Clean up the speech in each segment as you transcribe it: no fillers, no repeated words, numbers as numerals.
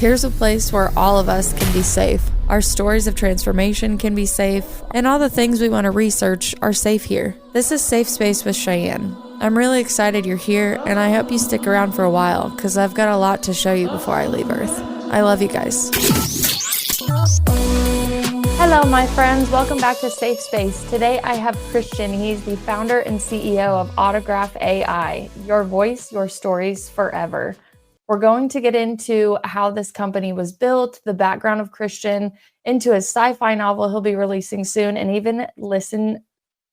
Here's a place where all of us can be safe. Our stories of transformation can be safe, and all the things we want to research are safe here. This is Safe Space with Cheyenne. I'm really excited you're here, and I hope you stick around for a while, because I've got a lot to show you before I leave Earth. I love you guys. Hello, my friends. Welcome back to Safe Space. Today I have Cristian. He's the founder and CEO of Autograph AI. Your voice, your stories forever. We're going to get into how this company was built, the background of Cristian, into his sci-fi novel he'll be releasing soon, and even listen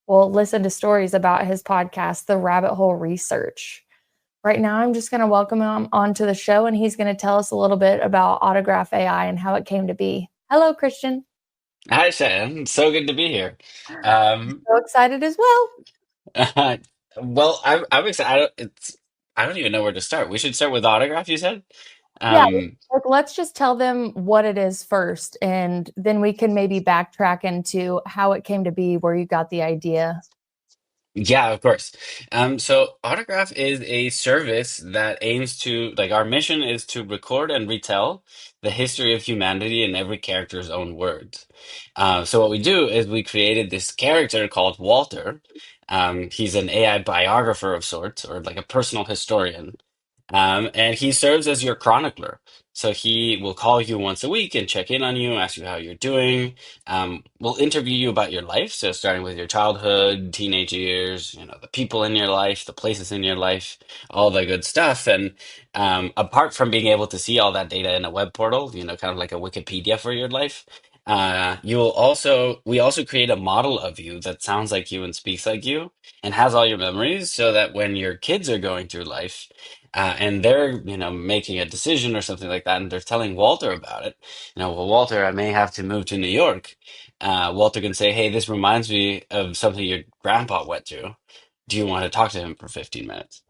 to stories about his podcast, The Rabbit Hole Research. Right now, I'm just going to welcome him onto the show, and he's going to tell us a little bit about Autograph AI and how it came to be. Hello, Cristian. Hi, Shan. So good to be here. Um, So excited as well. I'm excited. I don't even know where to start. We should start with autograph, you said? Yeah, Um, let's just tell them what it is first, and then we can maybe backtrack into how it came to be, where you got the idea. Yeah, of course. So Autograph is a service that aims to, like, our mission is to record and retell the history of humanity in every character's own words. So what we do is we created this character called Walter. He's an AI biographer of sorts, or like a personal historian. And he serves as your chronicler. So he will call you once a week and check in on you, ask you how you're doing. We'll interview you about your life. So starting with your childhood, teenage years, the people in your life, the places in your life, all the good stuff. And apart from being able to see all that data in a web portal, kind of like a Wikipedia for your life, we also create a model of you that sounds like you and speaks like you and has all your memories so that when your kids are going through life, and they're, making a decision or something like that, and they're telling Walter about it. Well, Walter, I may have to move to New York. Walter can say, "Hey, this reminds me of something your grandpa went through. Do you want to talk to him for 15 minutes?"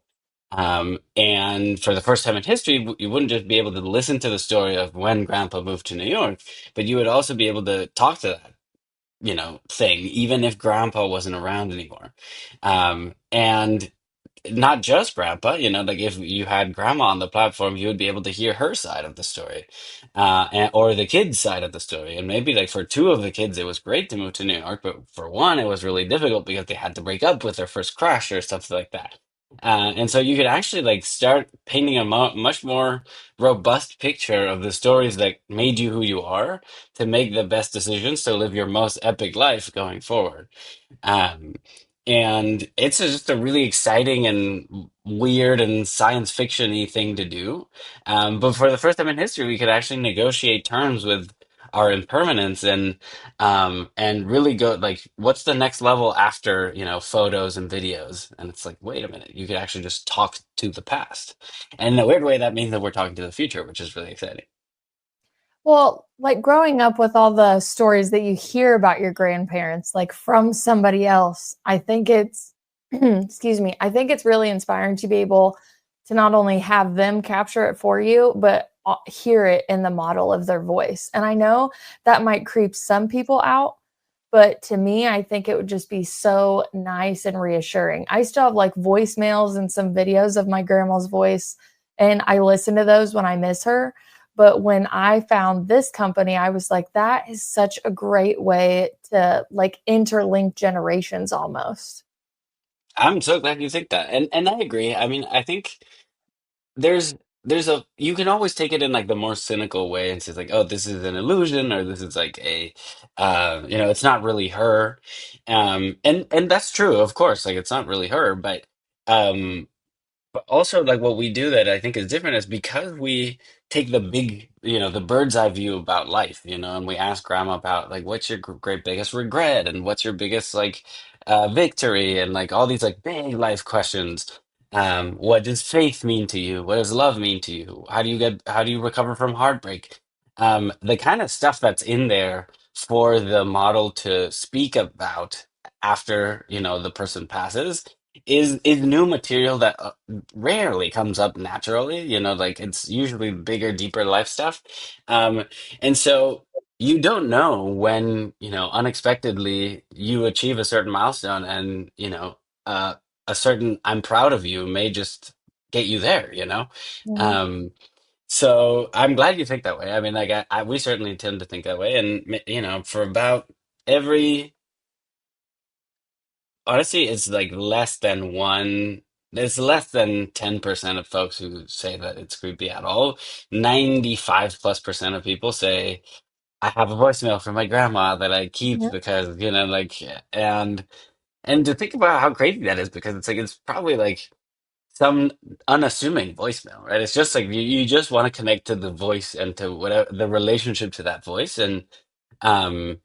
And for the first time in history, you wouldn't just be able to listen to the story of when Grandpa moved to New York, but you would also be able to talk to that, thing, even if Grandpa wasn't around anymore. And not just grandpa, like if you had grandma on the platform, you would be able to hear her side of the story, or the kids' side of the story. And maybe like for two of the kids, it was great to move to New York, but for one, it was really difficult because they had to break up with their first crush or something like that. And so you could actually like start painting a much more robust picture of the stories that made you who you are to make the best decisions to live your most epic life going forward. Um, and it's just a really exciting and weird and science fiction-y thing to do. But for the first time in history, we could actually negotiate terms with our impermanence and really go like, what's the next level after, photos and videos? And it's like, wait a minute, you could actually just talk to the past. And in a weird way, that means that we're talking to the future, which is really exciting. Well, like growing up with all the stories that you hear about your grandparents, like from somebody else, I think it's, excuse me, I think it's really inspiring to be able to not only have them capture it for you, but hear it in the model of their voice. And I know that might creep some people out, but to me, I think it would just be so nice and reassuring. I still have like voicemails and some videos of my grandma's voice, and I listen to those when I miss her. But when I found this company, I was like, that is such a great way to like interlink generations almost. I'm so glad you think that. And I agree. I mean, I think there's there's a you can always take it in like the more cynical way and say like, oh, this is an illusion, or this is like a it's not really her. And that's true, of course, like it's not really her, um but also, like, what we do that I think is different is because we take the big, the bird's eye view about life, and we ask grandma about, like, what's your great biggest regret and what's your biggest, like, victory and, like, all these, like, big life questions. What does faith mean to you? What does love mean to you? How do you recover from heartbreak? The kind of stuff that's in there for the model to speak about after, the person passes is new material that rarely comes up naturally, like it's usually bigger, deeper life stuff. Um, and so you don't know when, unexpectedly you achieve a certain milestone and, a certain I'm proud of you may just get you there. Mhm. Um, So I'm glad you think that way. I mean, like we certainly tend to think that way, and for about every honestly, it's like less than one. It's less than 10% of folks who say that it's creepy at all. 95+% of people say, I have a voicemail from my grandma that I keep Yeah. because, like, and to think about how crazy that is, because it's like it's probably like some unassuming voicemail, right? It's just like you just want to connect to the voice and to whatever the relationship to that voice. Um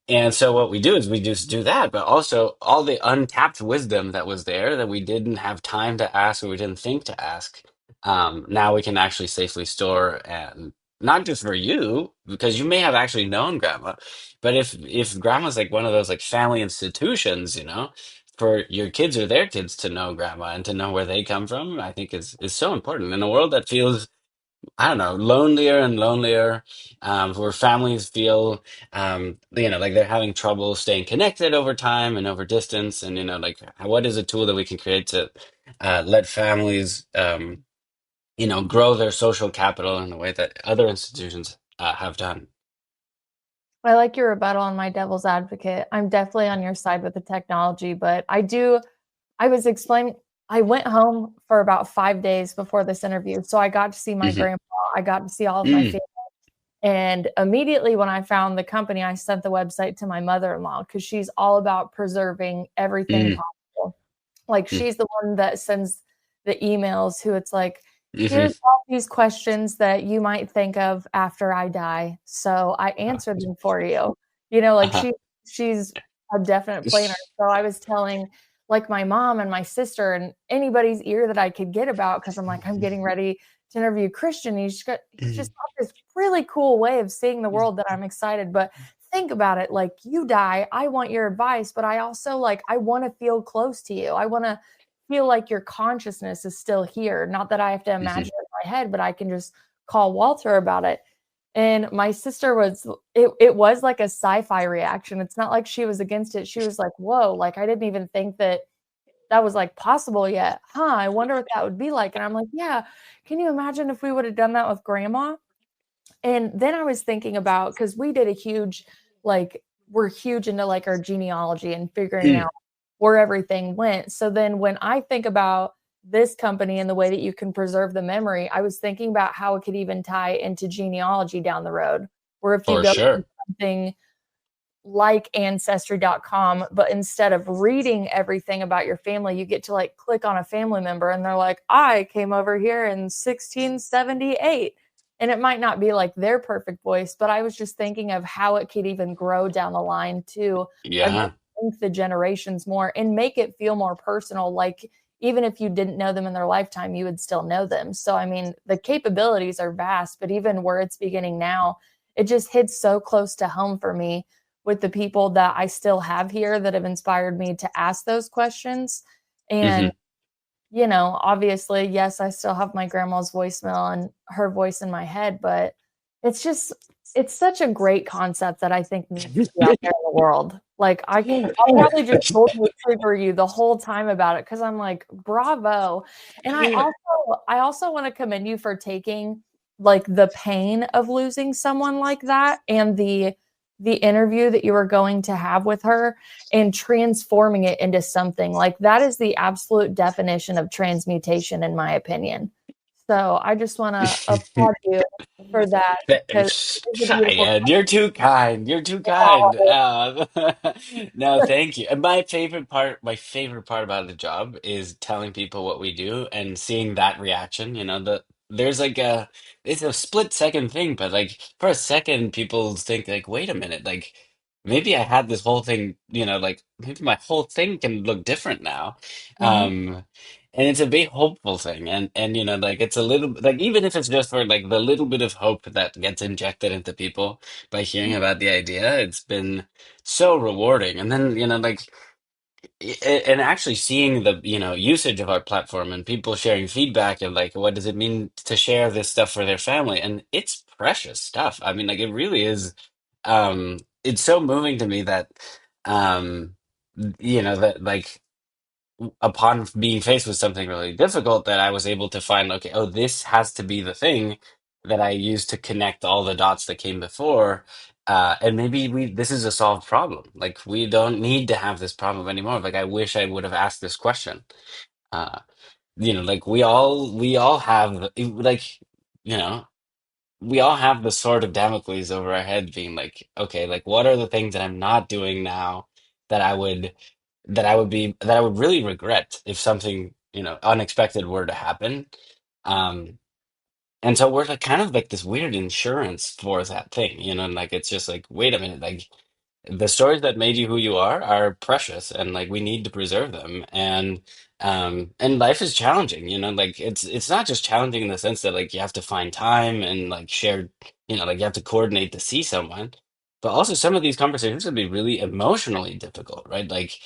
and so what we do is we just do that, but also all the untapped wisdom that was there that we didn't have time to ask or we didn't think to ask. Now we can actually safely store, and not just for you, because you may have actually known grandma, but if grandma's like one of those like family institutions, for your kids or their kids to know grandma and to know where they come from, I think is so important in a world that feels, I don't know, lonelier and lonelier, where families feel, like they're having trouble staying connected over time and over distance. And, like, what is a tool that we can create to let families, grow their social capital in the way that other institutions have done? I like your rebuttal on my devil's advocate. I'm definitely on your side with the technology, but I was explaining, I went home for about 5 days before this interview. So I got to see my Hmm. grandpa, I got to see all of my Mm, family. And immediately when I found the company, I sent the website to my mother-in-law because she's all about preserving everything mm, possible. Like mm, she's the one that sends the emails who it's like, hmm. here's all these questions that you might think of after I die. So I answered them for you. Like Uh-huh. she's a definite planner. So I was telling like my mom and my sister and anybody's ear that I could get about because I'm like, I'm getting ready to interview Christian. He's just got this really cool way of seeing the world that I'm excited. But think about it, like you die, I want your advice, but I also like I want to feel close to you. I want to feel like your consciousness is still here. Not that I have to Hmm. imagine it in my head, but I can just call Walter about it. And my sister it was like a sci-fi reaction. It's not like she was against it. She was like, "Whoa, like I didn't even think that was like possible yet. Huh, I wonder what that would be like." And I'm like, "Yeah, can you imagine if we would have done that with grandma?" And then I was thinking about because we did a huge, like, we're huge into like our genealogy and figuring Mm, out where everything went. So then when I think about this company and the way that you can preserve the memory, I was thinking about how it could even tie into genealogy down the road. Where if you for go to sure. something like ancestry.com, but instead of reading everything about your family, you get to like click on a family member and they're like, I came over here in 1678. And it might not be like their perfect voice, but I was just thinking of how it could even grow down the line to again Yeah. link the generations more and make it feel more personal. Like even if you didn't know them in their lifetime, you would still know them. So I mean, the capabilities are vast, but even where it's beginning now, it just hits so close to home for me with the people that I still have here that have inspired me to ask those questions. Hmm. And, obviously, yes, I still have my grandma's voicemail and her voice in my head, but it's just, it's such a great concept that I think needs to be out there in the world. Like, I'll probably just golden retriever you the whole time about it because I'm like, bravo. And I also want to commend you for taking like the pain of losing someone like that and the interview that you were going to have with her and transforming it into something like that is the absolute definition of transmutation in my opinion. So I just want to applaud you for that because it's a beautiful Yeah, you're too kind. You're too kind. concept. No, thank you. And my favorite part about the job is telling people what we do and seeing that reaction. There's like it's a split second thing, but like for a second, people think like, wait a minute, like maybe I had this whole thing, like maybe my whole thing can look different now. Mhm. Um, and it's a big hopeful thing, and like it's a little like even if it's just for like the little bit of hope that gets injected into people by hearing about the idea, it's been so rewarding. And then like and actually seeing the usage of our platform and people sharing feedback and like what does it mean to share this stuff for their family, and it's precious stuff. I mean, like it really is. It's so moving to me that um that like upon being faced with something really difficult that I was able to find, okay, oh, this has to be the thing that I use to connect all the dots that came before. And maybe this is a solved problem. Like we don't need to have this problem anymore. Like I wish I would have asked this question. Uh, like we all have like, you know, we all have the sword of Damocles over our head being like, okay, like what are the things that I'm not doing now that I would really regret if something, unexpected were to happen. Um, and so we're like kind of like this weird insurance for that thing, and like it's just like, wait a minute, like the stories that made you who you are precious, and like we need to preserve them. And life is challenging, like it's not just challenging in the sense that like you have to find time and like share, like you have to coordinate to see someone, but also some of these conversations can be really emotionally difficult, right? Like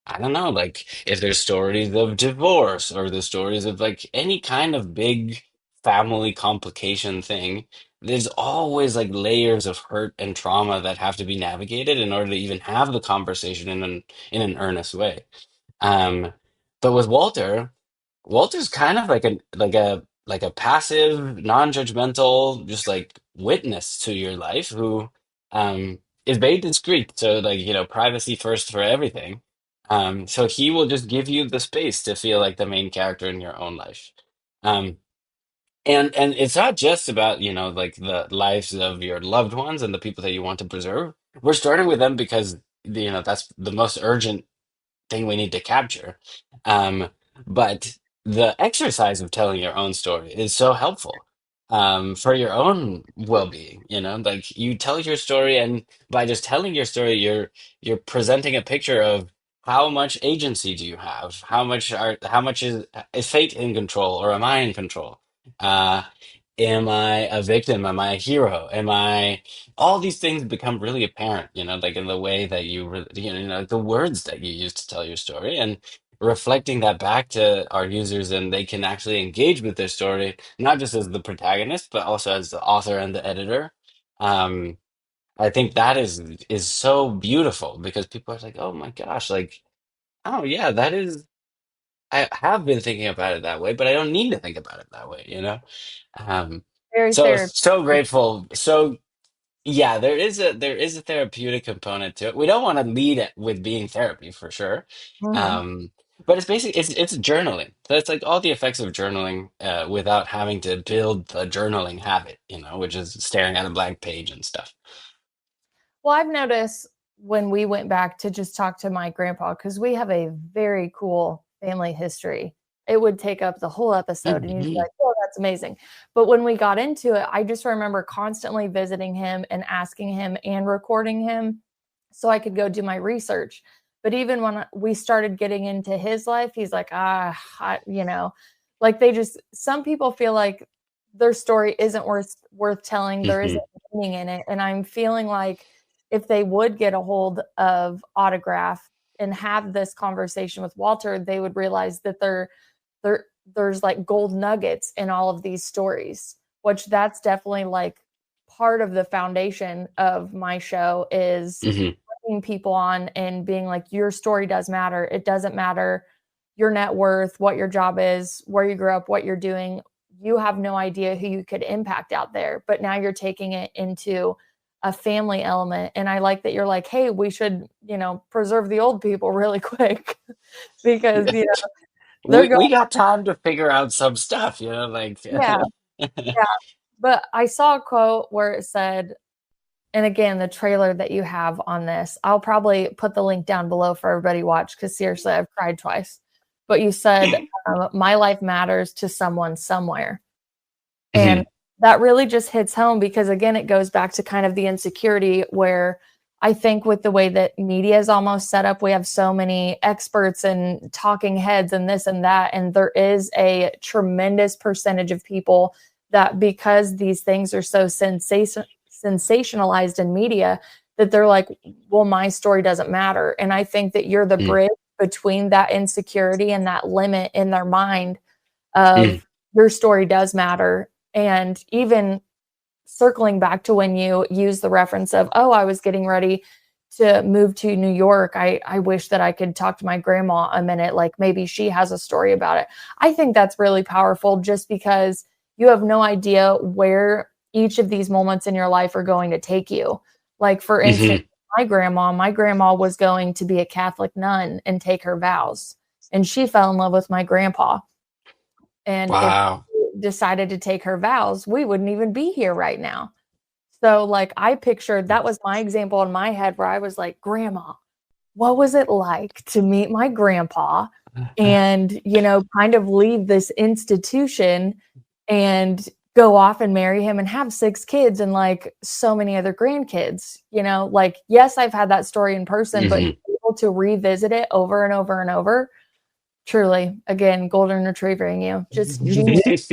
I don't know, like if there's stories of divorce or the stories of like any kind of big family complication thing, there's always like layers of hurt and trauma that have to be navigated in order to even have the conversation in an earnest way. Um, but with Walter's kind of like a passive, non-judgmental, just like witness to your life who is very discreet. So like, privacy first for everything. So he will just give you the space to feel like the main character in your own life. Um, and it's not just about, like the lives of your loved ones and the people that you want to preserve. We're starting with them because, that's the most urgent thing we need to capture. Um, but the exercise of telling your own story is so helpful for your own well-being. Like you tell your story, and by just telling your story, you're presenting a picture of how much agency do you have? How much is fate in control, or am I in control? Uh, am I a victim? Am I a hero? Am I all these things become really apparent, like in the way that the words that you use to tell your story, and reflecting that back to our users, and they can actually engage with their story, not just as the protagonist, but also as the author and the editor. Um, I think that is so beautiful because people are like, oh my gosh, like, oh yeah, that is. I have been thinking about it that way, but I don't need to think about it that way, Um, Very so therapeutic. grateful, yeah, there is a therapeutic component to it. We don't want to lead it with being therapy for sure. Mhm. Um, but it's basically it's journaling. So it's like all the effects of journaling without having to build the journaling habit, which is staring at a blank page and stuff. Well, I've noticed when we went back to just talk to my grandpa, because we have a very cool family history. It would take up the whole episode, and you'd be Hmm. like, oh, that's amazing. But when we got into it, I just remember constantly visiting him and asking him and recording him so I could go do my research. But even when we started getting into his life, he's like, like some people feel like their story isn't worth telling. There isn't Hmm. meaning in it. And I'm feeling like if they would get a hold of Autograph and have this conversation with Walter, they would realize that there's like gold nuggets in all of these stories, which that's definitely like part of the foundation of my show is Hmm. bringing people on and being like, your story does matter. It doesn't matter your net worth, what your job is, where you grew up, what you're doing. You have no idea who you could impact out there. But now you're taking it into a family element. And I like that you're like, hey, we should, preserve the old people really quick because, they're We going, got time to figure out some stuff, like. yeah, yeah. But I saw a quote where it said, and again, the trailer that you have on this, I'll probably put the link down below for everybody to watch because seriously, I've cried twice. But you said, my life matters to someone somewhere. And Hmm. that really just hits home because, again, it goes back to kind of the insecurity where I think with the way that media is almost set up, we have so many experts and talking heads and this and that. And there is a tremendous percentage of people that, because these things are so sensationalized in media, that they're like, well, my story doesn't matter. And I think that you're the bridge between that insecurity and that limit in their mind Hmm. of your story does matter. And even circling back to when you use the reference of, oh, I was getting ready to move to New York. I wish that I could talk to my grandma a minute. Like maybe she has a story about it. I think that's really powerful just because you have no idea where each of these moments in your life are going to take you. Like, for instance, Hmm. my grandma was going to be a Catholic nun and take her vows, and she fell in love with my grandpa. And if Wow. she decided to take her vows, we wouldn't even be here right now. So, like, I pictured that was my example in my head where I was like, Grandma, what was it like to meet my grandpa and, kind of leave this institution and go off and marry him and have 6 kids and, like, so many other grandkids, Like, yes, I've had that story in person, but Hmm. able to revisit it over and over and over, truly, again, golden retrievering you. Just genius.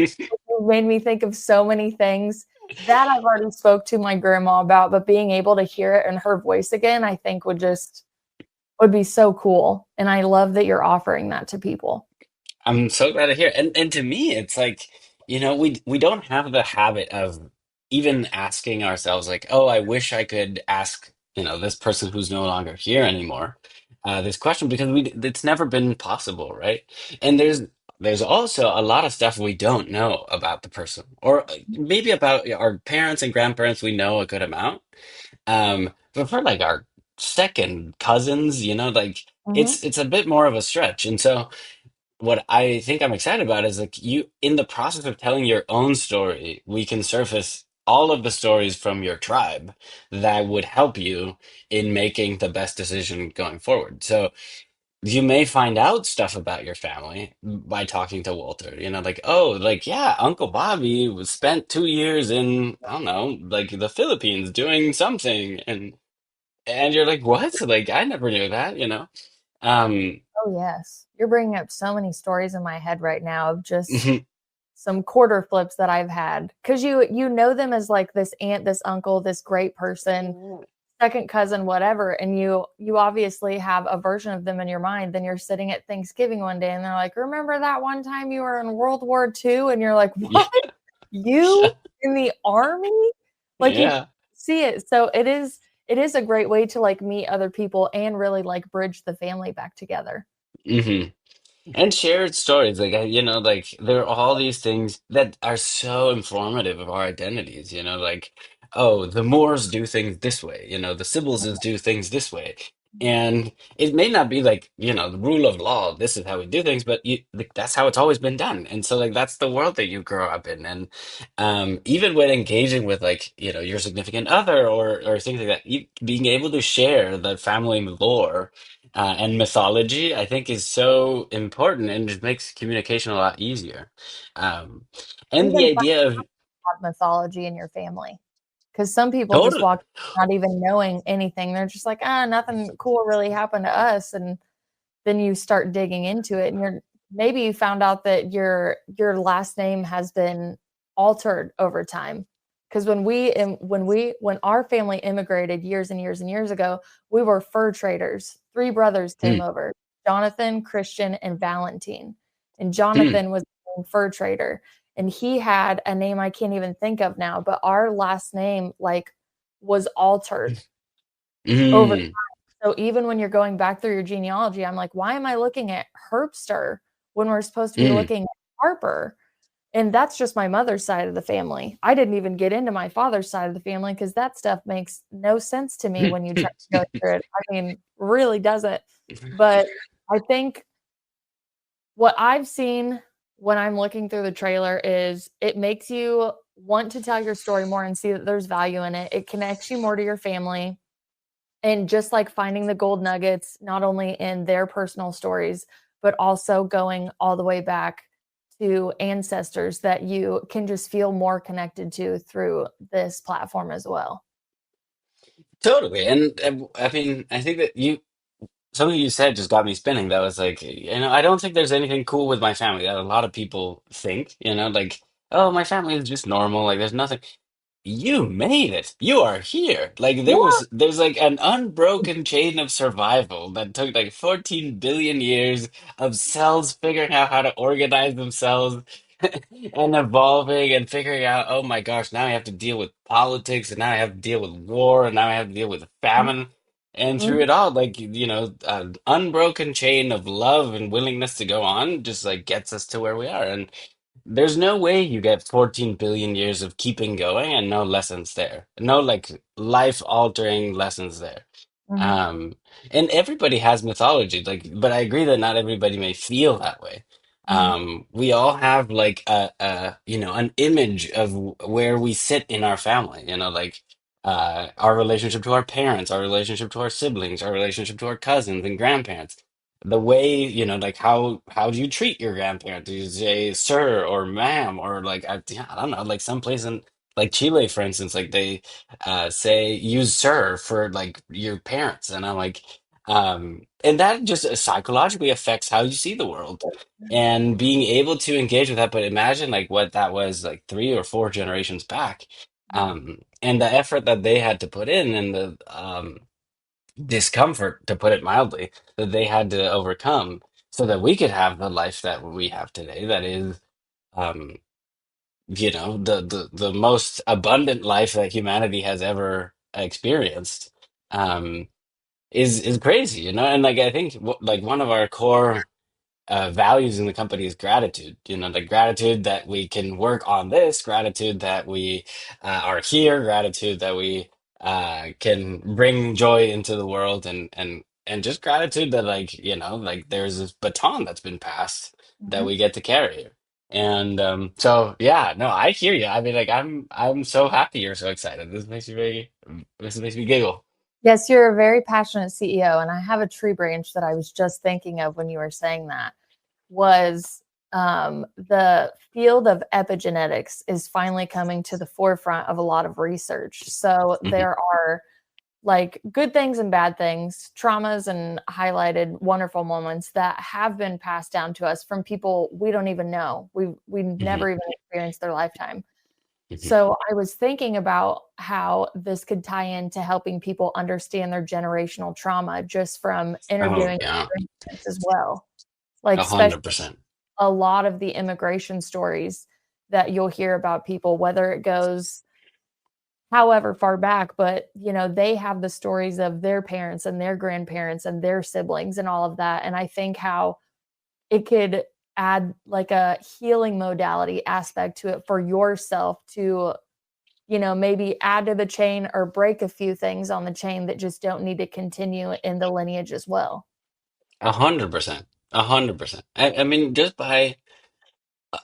You made me think of so many things that I've already spoke to my grandma about, but being able to hear it in her voice again, I think would be so cool, and I love that you're offering that to people. I'm so glad to hear. And to me, it's like, we don't have the habit of even asking ourselves like, oh, I wish I could ask, this person who's no longer here anymore, this question because it's never been possible, right? And there's also a lot of stuff we don't know about the person, or maybe about our parents and grandparents, we know a good amount. But for like our second cousins, like Mhm. it's a bit more of a stretch. And so what I think I'm excited about is like you in the process of telling your own story, we can surface all of the stories from your tribe that would help you in making the best decision going forward. So you may find out stuff about your family by talking to Walter, like, oh, like, yeah, Uncle Bobby was spent 2 years in, I don't know, like the Philippines doing something. And you're like, what? Like, I never knew that. Um, Oh, yes. You're bringing up so many stories in my head right now of just some quarter flips that I've had, because you know them as, like, this aunt, this uncle, this great person, second cousin, whatever, and you obviously have a version of them in your mind. Then you're sitting at Thanksgiving one day, and they're like, "Remember that one time you were in World War II?" And you're like, yeah. "What? You in the army?" Like, you Yeah. see it. So it is a great way to, like, meet other people and really, like, bridge the family back together. Hmm. And shared stories, like like there are all these things that are so informative of our identities. Like, oh, the Moors do things this way. The Sibyls do things this way, and it may not be like the rule of law. This is how we do things, but like, that's how it's always been done. And so like that's the world that you grow up in, and even when engaging with like your significant other or things like that, being able to share the family lore and mythology, I think, is so important and just makes communication a lot easier. Um, and the Even idea of have mythology in your family, because some people just total, walk not even knowing anything. They're just like, "Ah, nothing cool really happened to us," and then you start digging into it, and maybe you found out that your last name has been altered over time. Because when our family immigrated years and years and years ago, we were fur traders. 3 brothers came hmm, over, Jonathan, Christian, and Valentine, and hmm, Jonathan was a fur trader, and he had a name I can't even think of now, but our last name, like, was altered over. hmm, So even when you're going back through your genealogy, I'm like, why am I looking at Herbster when we're supposed to be hmm. looking at Harper? And that's just my mother's side of the family. I didn't even get into my father's side of the family because that stuff makes no sense to me when you try to go through it. I mean, really doesn't. But I think what I've seen when I'm looking through the trailer is it makes you want to tell your story more and see that there's value in it. It connects you more to your family. And just like finding the gold nuggets, not only in their personal stories, but also going all the way back to ancestors that you can just feel more connected to through this platform as well. Totally. And I mean, I think that something you said just got me spinning. That was like, I don't think there's anything cool with my family that a lot of people think, like, oh, my family is just normal. Like, there's nothing. You made it. You are here. Like Yeah. there's like an unbroken chain of survival that took like 14 billion years of cells figuring out how to organize themselves and evolving and figuring out, oh my gosh, now I have to deal with politics and now I have to deal with war and now I have to deal with famine. And through Mhm. it all, like, an unbroken chain of love and willingness to go on just like gets us to where we are. there's no way you get 14 billion years of keeping going and no lessons there. No like life altering lessons there. Mhm, Um, and everybody has mythology, like, but I agree that not everybody may feel that way. mhm, We all have like an image of where we sit in our family, like our relationship to our parents, our relationship to our siblings, our relationship to our cousins and grandparents. The way, like how do you treat your grandparents? Do you say sir or ma'am or like I don't know, like some place in like Chile, for instance, like they say use sir for like your parents, and I'm like and that just psychologically affects how you see the world and being able to engage with that. But imagine like what that was like 3 or 4 generations back, and the effort that they had to put in and the discomfort, to put it mildly, that they had to overcome so that we could have the life that we have today, that is um the most abundant life that humanity has ever experienced, um is crazy, and like I think like one of our core values in the company is gratitude. The gratitude that we can work on this, gratitude that we are here, gratitude that we can bring joy into the world, and just gratitude that like there's this baton that's been passed that mhm. we get to carry. And so yeah, no, I hear you. I mean, like I'm so happy you're so excited. This makes me giggle. Yes, you're a very passionate CEO, and I have a tree branch that I was just thinking of when you were saying that. Was the field of epigenetics is finally coming to the forefront of a lot of research. So Hmm. there are like good things and bad things, traumas and highlighted wonderful moments that have been passed down to us from people we don't even know. We Hmm. never even experienced their lifetime. Hmm. So I was thinking about how this could tie into helping people understand their generational trauma just from Oh interviewing yeah, parents as well. Like, a especially hundred percent. a lot of the immigration stories that you'll hear about people, whether it goes however far back, but they have the stories of their parents and their grandparents and their siblings and all of that. And I think how it could add like a healing modality aspect to it for yourself to, maybe add to the chain or break a few things on the chain that just don't need to continue in the lineage as well. 100%. 100%. I mean, just by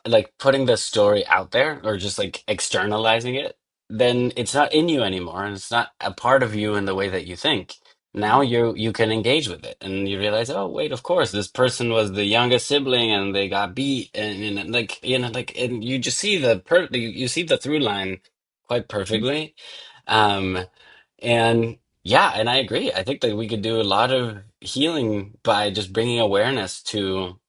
like putting the story out there or just like externalizing it, then it's not in you anymore and it's not a part of you in the way that you think. Now you can engage with it and you realize, oh wait, of course, this person was the youngest sibling and they got beat, and like like, and you just see you see the through line quite perfectly. Um and yeah, and I agree. I think that we could do a lot of healing by just bringing awareness to,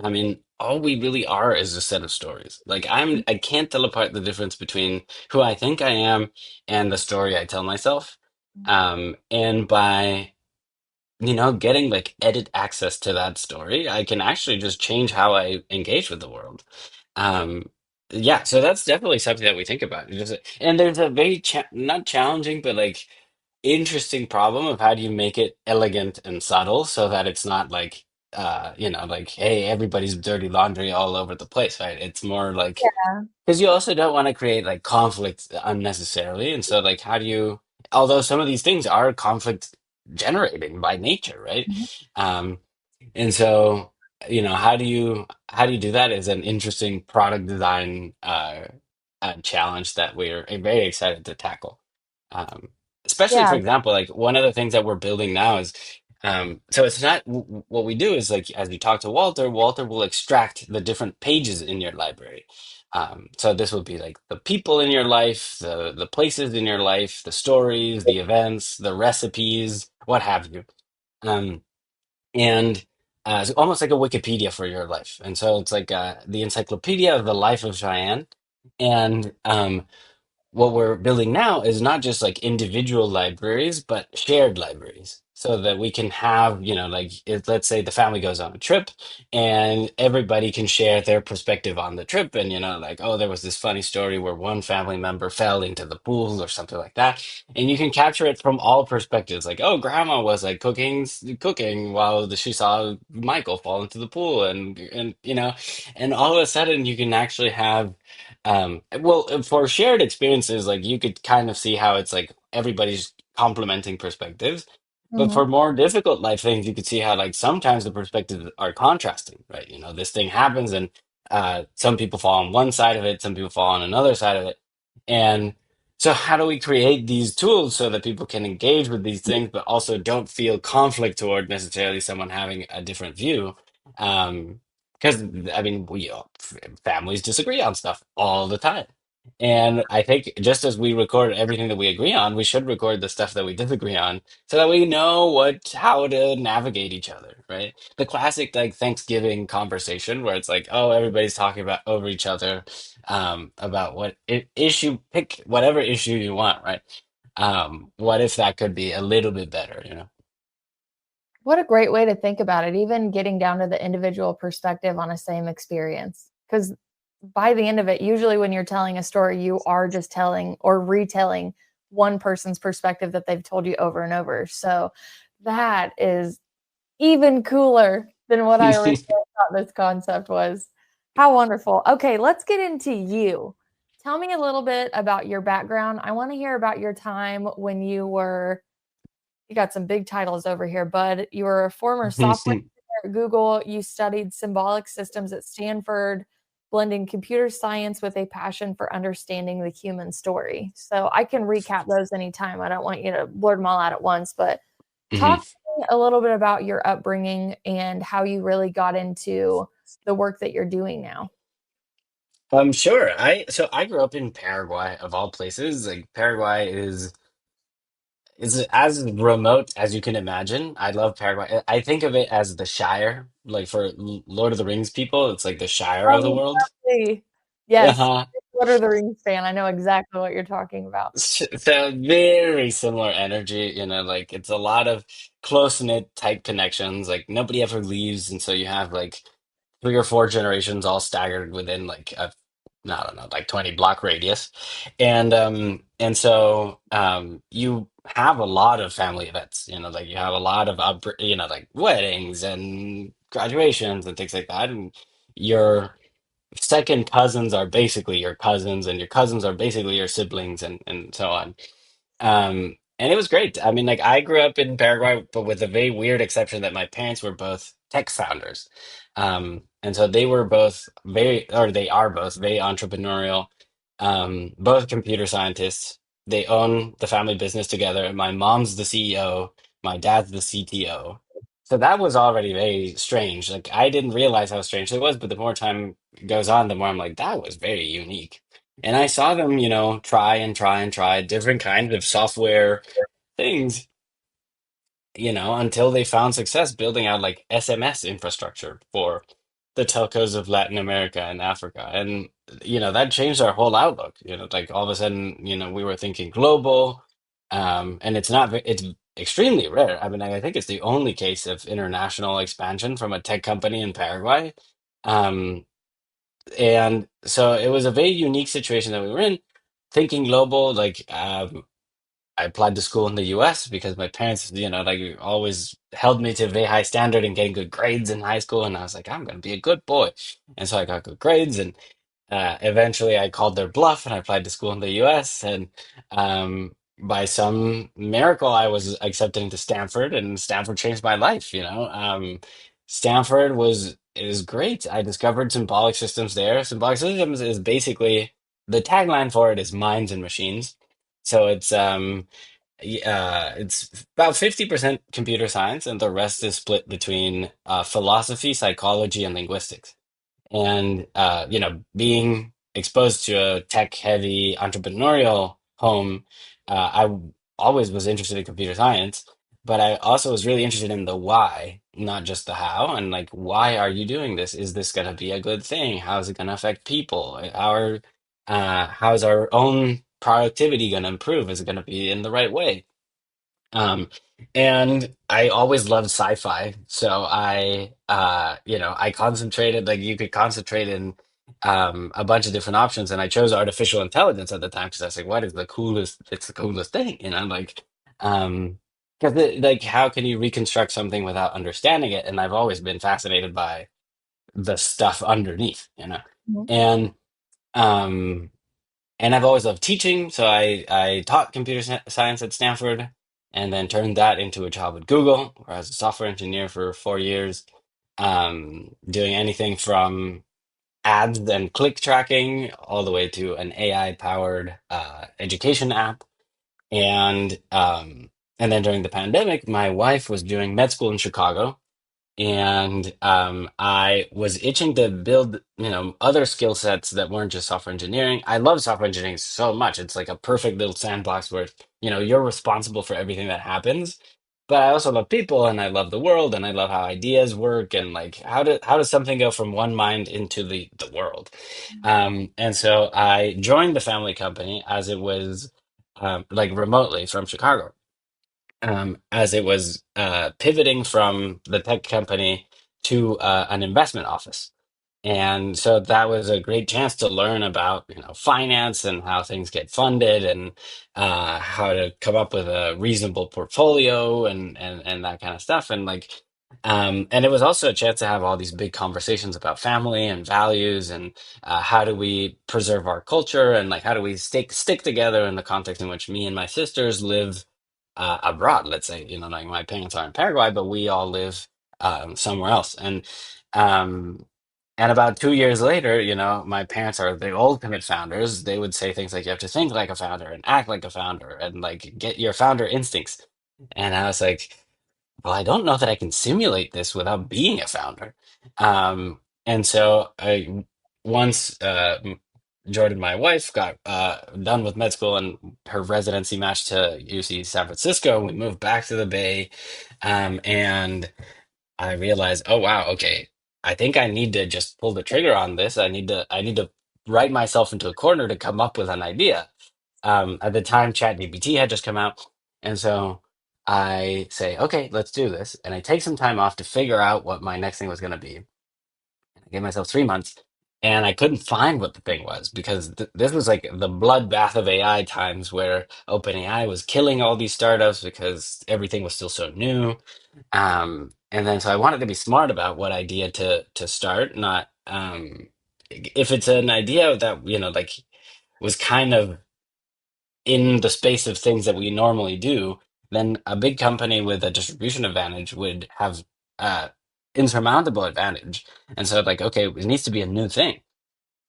I mean, all we really are is a set of stories. Like I can't tell apart the difference between who I think I am and the story I tell myself. And by, getting like edit access to that story, I can actually just change how I engage with the world. Um, yeah, so that's definitely something that we think about. And there's a very not challenging, but like interesting problem of how do you make it elegant and subtle so that it's not like like, hey, everybody's dirty laundry all over the place, right? It's more like, Yeah. because you also don't want to create like conflict unnecessarily, and so like how do you, although some of these things are conflict generating by nature, right? Mhm. um and so, how do you do that is an interesting product design challenge that we're very excited to tackle. Um, Especially, for Yeah. example, like one of the things that we're building now is, so it's not what we do is like as you talk to Walter, Walter will extract the different pages in your library. So this will be like the people in your life, the places in your life, the stories, the events, the recipes, what have you. Um, and it's almost like a Wikipedia for your life. And so it's like the encyclopedia of the life of Cheyenne. And what we're building now is not just like individual libraries, but shared libraries. so that we can have, like, let's say the family goes on a trip and everybody can share their perspective on the trip. And, like, oh, there was this funny story where one family member fell into the pool or something like that. And you can capture it from all perspectives. Like, oh, grandma was like cooking while she saw Michael fall into the pool. And all of a sudden you can actually have, well, for shared experiences, like you could kind of see how it's like everybody's complementing perspectives. But Mhm. for more difficult life things, you could see how like sometimes the perspectives are contrasting, right? This thing happens and some people fall on one side of it, some people fall on another side of it. And so how do we create these tools so that people can engage with these things, but also don't feel conflict toward necessarily someone having a different view? Because I mean, families disagree on stuff all the time. And I think just as we record everything that we agree on, we should record the stuff that we disagree on so that we know how to navigate each other, right? The classic like Thanksgiving conversation where it's like, oh, everybody's talking about over each other, about what issue, pick whatever issue you want, right? What if that could be a little bit better, you know? What a great way to think about it, even getting down to the individual perspective on a same experience. Because by the end of it, usually when you're telling a story, you are just telling or retelling one person's perspective that they've told you over and over. So that is even cooler than what I originally thought this concept was. How wonderful. Okay, let's get into you. Tell me a little bit about your background. I want to hear about your time when you got some big titles over here, bud. You were a former software engineer at Google. You studied symbolic systems at Stanford, blending computer science with a passion for understanding the human story. So I can recap those anytime. I don't want you to blurt them all out at once, but talk to me a little bit about your upbringing and how you really got into the work that you're doing now. Sure. I grew up in Paraguay of all places. Like Paraguay is as remote as you can imagine. I love Paraguay. I think of it as the Shire, like for Lord of the Rings people, it's like the Shire of the Oh, world. lovely. Yes, Uh-huh. Lord of the Rings fan. I know exactly what you're talking about. So very similar energy, like it's a lot of close-knit tight connections. Like nobody ever leaves, and so you have like three or four generations all staggered within like I don't know, like 20 block radius. And so you have a lot of family events, like you have a lot of like weddings and graduations and things like that. And your second cousins are basically your cousins, and your cousins are basically your siblings, and so on. And it was great. I mean, like I grew up in Paraguay, but with a very weird exception that my parents were both tech founders. And so they were both or they are both very entrepreneurial, both computer scientists. They own the family business together. My mom's the CEO, my dad's the CTO. So that was already very strange. Like I didn't realize how strange it was, but the more time goes on, the more I'm like, that was very unique. And I saw them, try and try and try different kinds of software things, until they found success building out like SMS infrastructure for the telcos of Latin America and Africa. And, that changed our whole outlook. Like all of a sudden, we were thinking global. And it's extremely rare. I mean, I think it's the only case of international expansion from a tech company in Paraguay. Um, and so it was a very unique situation that we were in, thinking global. Like I applied to school in the US because my parents, like always held me to a very high standard and getting good grades in high school. And I was like, I'm going to be a good boy. And so I got good grades. And eventually, I called their bluff and I applied to school in the US. And by some miracle, I was accepted into Stanford, and Stanford changed my life. Stanford is great. I discovered symbolic systems there. Symbolic systems is basically the tagline for it is minds and machines. So it's about 50% computer science, and the rest is split between philosophy, psychology, and linguistics. And being exposed to a tech-heavy entrepreneurial home, I always was interested in computer science, but I also was really interested in the why, not just the how. And like, why are you doing this? Is this going to be a good thing? How is it going to affect people? How is our own productivity going to improve? Is it going to be in the right way? And I always loved sci-fi. So I concentrated, like you could concentrate in a bunch of different options. And I chose artificial intelligence at the time because I was like, what is the coolest? It's the coolest thing, like, because like, how can you reconstruct something without understanding it? And I've always been fascinated by the stuff underneath. Mhm. And, um, and I've always loved teaching, so I taught computer science at Stanford, and then turned that into a job at Google, where I was a software engineer for 4 years, doing anything from ads and click tracking all the way to an AI powered education app. And and then during the pandemic, my wife was doing med school in Chicago, and I was itching to build, other skill sets that weren't just software engineering. I love software engineering so much. It's like a perfect little sandbox where, you're responsible for everything that happens. But I also love people, and I love the world, and I love how ideas work, and like how does something go from one mind into the world? And so I joined the family company as it was like remotely from Chicago, as it was pivoting from the tech company to an investment office. And so that was a great chance to learn about, finance and how things get funded, and how to come up with a reasonable portfolio, and that kind of stuff. And like, and it was also a chance to have all these big conversations about family and values, and how do we preserve our culture, and like how do we stick together in the context in which me and my sisters live abroad. Let's say, like my parents are in Paraguay, but we all live somewhere else. Um, and about 2 years later, my parents are the ultimate founders. They would say things like, you have to think like a founder and act like a founder and like get your founder instincts. And I was like, well, I don't know that I can simulate this without being a founder. And so once Jordan, my wife, got done with med school and her residency matched to UC San Francisco, we moved back to the Bay, and I realized, oh wow, okay, I think I need to just pull the trigger on this. I need to write myself into a corner to come up with an idea. At the time, ChatGPT had just come out, and so I say, okay, let's do this. And I take some time off to figure out what my next thing was going to be. I gave myself 3 months, and I couldn't find what the thing was because this was like the bloodbath of AI times where OpenAI was killing all these startups because everything was still so new. And then so I wanted to be smart about what idea to start, not if it's an idea that, like was kind of in the space of things that we normally do, then a big company with a distribution advantage would have uh, insurmountable advantage. And so, like, okay, it needs to be a new thing.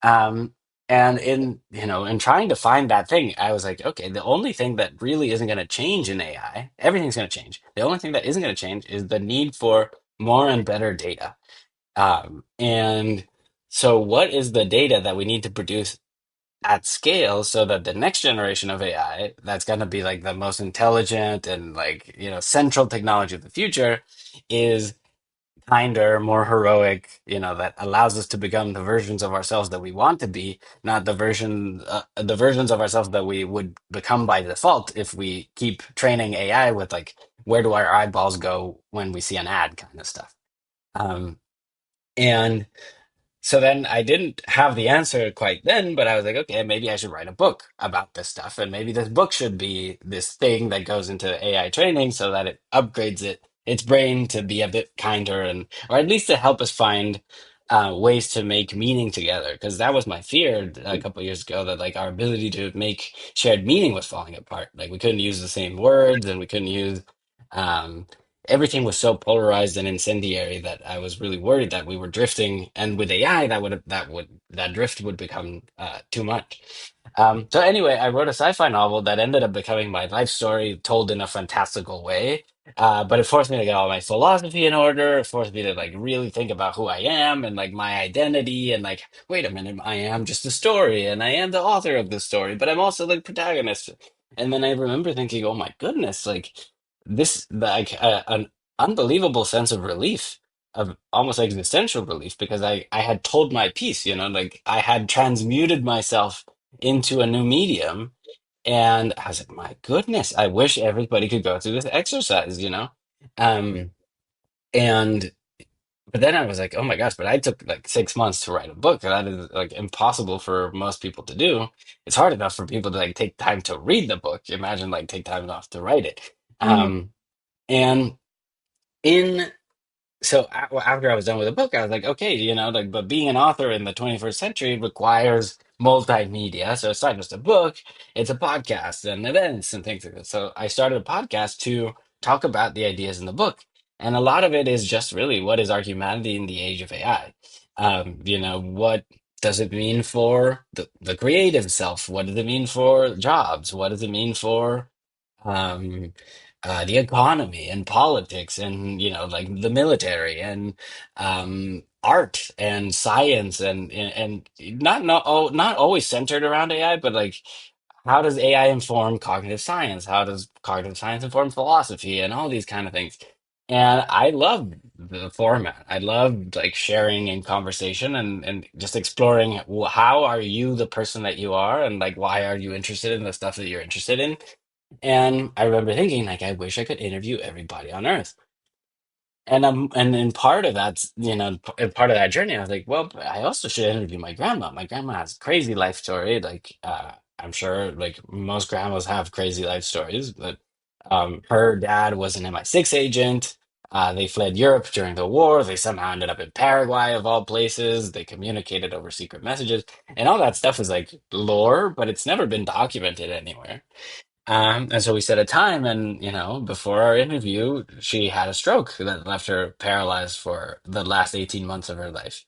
Um, and in trying to find that thing, I was like, okay, the only thing that really isn't going to change in AI, everything's going to change. The only thing that isn't going to change is the need for more and better data. And so, what is the data that we need to produce at scale so that the next generation of AI that's going to be like the most intelligent and like, central technology of the future is kinder, more heroic, that allows us to become the versions of ourselves that we want to be, not the versions of ourselves that we would become by default if we keep training AI with like, where do our eyeballs go when we see an ad kind of stuff. Um, and so then I didn't have the answer quite then, but I was like, okay, maybe I should write a book about this stuff. And maybe this book should be this thing that goes into AI training so that it upgrades its brain to be a bit kinder, and or at least to help us find ways to make meaning together. Because that was my fear a couple of years ago, that like our ability to make shared meaning was falling apart. Like we couldn't use the same words, and we couldn't use um everything was so polarized and incendiary that I was really worried that we were drifting, and with AI, that drift would become too much. So anyway, I wrote a sci-fi novel that ended up becoming my life story told in a fantastical way. But it forced me to get all my philosophy in order. It forced me to like really think about who I am and like my identity, and like, wait a minute, I am just a story and I am the author of the story, but I'm also the protagonist. And then I remember thinking, oh my goodness, like this like an unbelievable sense of relief, of almost existential relief, because I had told my piece, like I had transmuted myself into a new medium, And I was like, my goodness, I wish everybody could go through this exercise, you know? Um, and but then I was like, oh my gosh, but I took like 6 months to write a book. And that is like impossible for most people to do. It's hard enough for people to like take time to read the book. Imagine like take time enough to write it. Mhm. And in well, after I was done with the book, I was like, okay, you know, like, but being an author in the 21st century requires multimedia. So it's not just a book, it's a podcast and events and things like that. So I started a podcast to talk about the ideas in the book. And a lot of it is just really what is our humanity in the age of AI? You know, what does it mean for the creative self? What does it mean for jobs? What does it mean for um, the economy and politics and you know like the military and art and science and not always centered around AI, but like how does AI inform cognitive science? How does cognitive science inform philosophy and all these kind of things? And I love the format. I love like sharing in conversation and just exploring how are you the person that you are and like why are you interested in the stuff that you're interested in. And I remember thinking, like, I wish I could interview everybody on Earth. And in part of that, you know, part of that journey, I was like, well, I also should interview my grandma. My grandma has a crazy life story. Like, I'm sure, like most grandmas have crazy life stories, but her dad was an MI6 agent. They fled Europe during the war. They somehow ended up in Paraguay, of all places. They communicated over secret messages, and all that stuff is like lore, but it's never been documented anywhere. And so we set a time, and you know, before our interview, she had a stroke that left her paralyzed for the last 18 months of her life.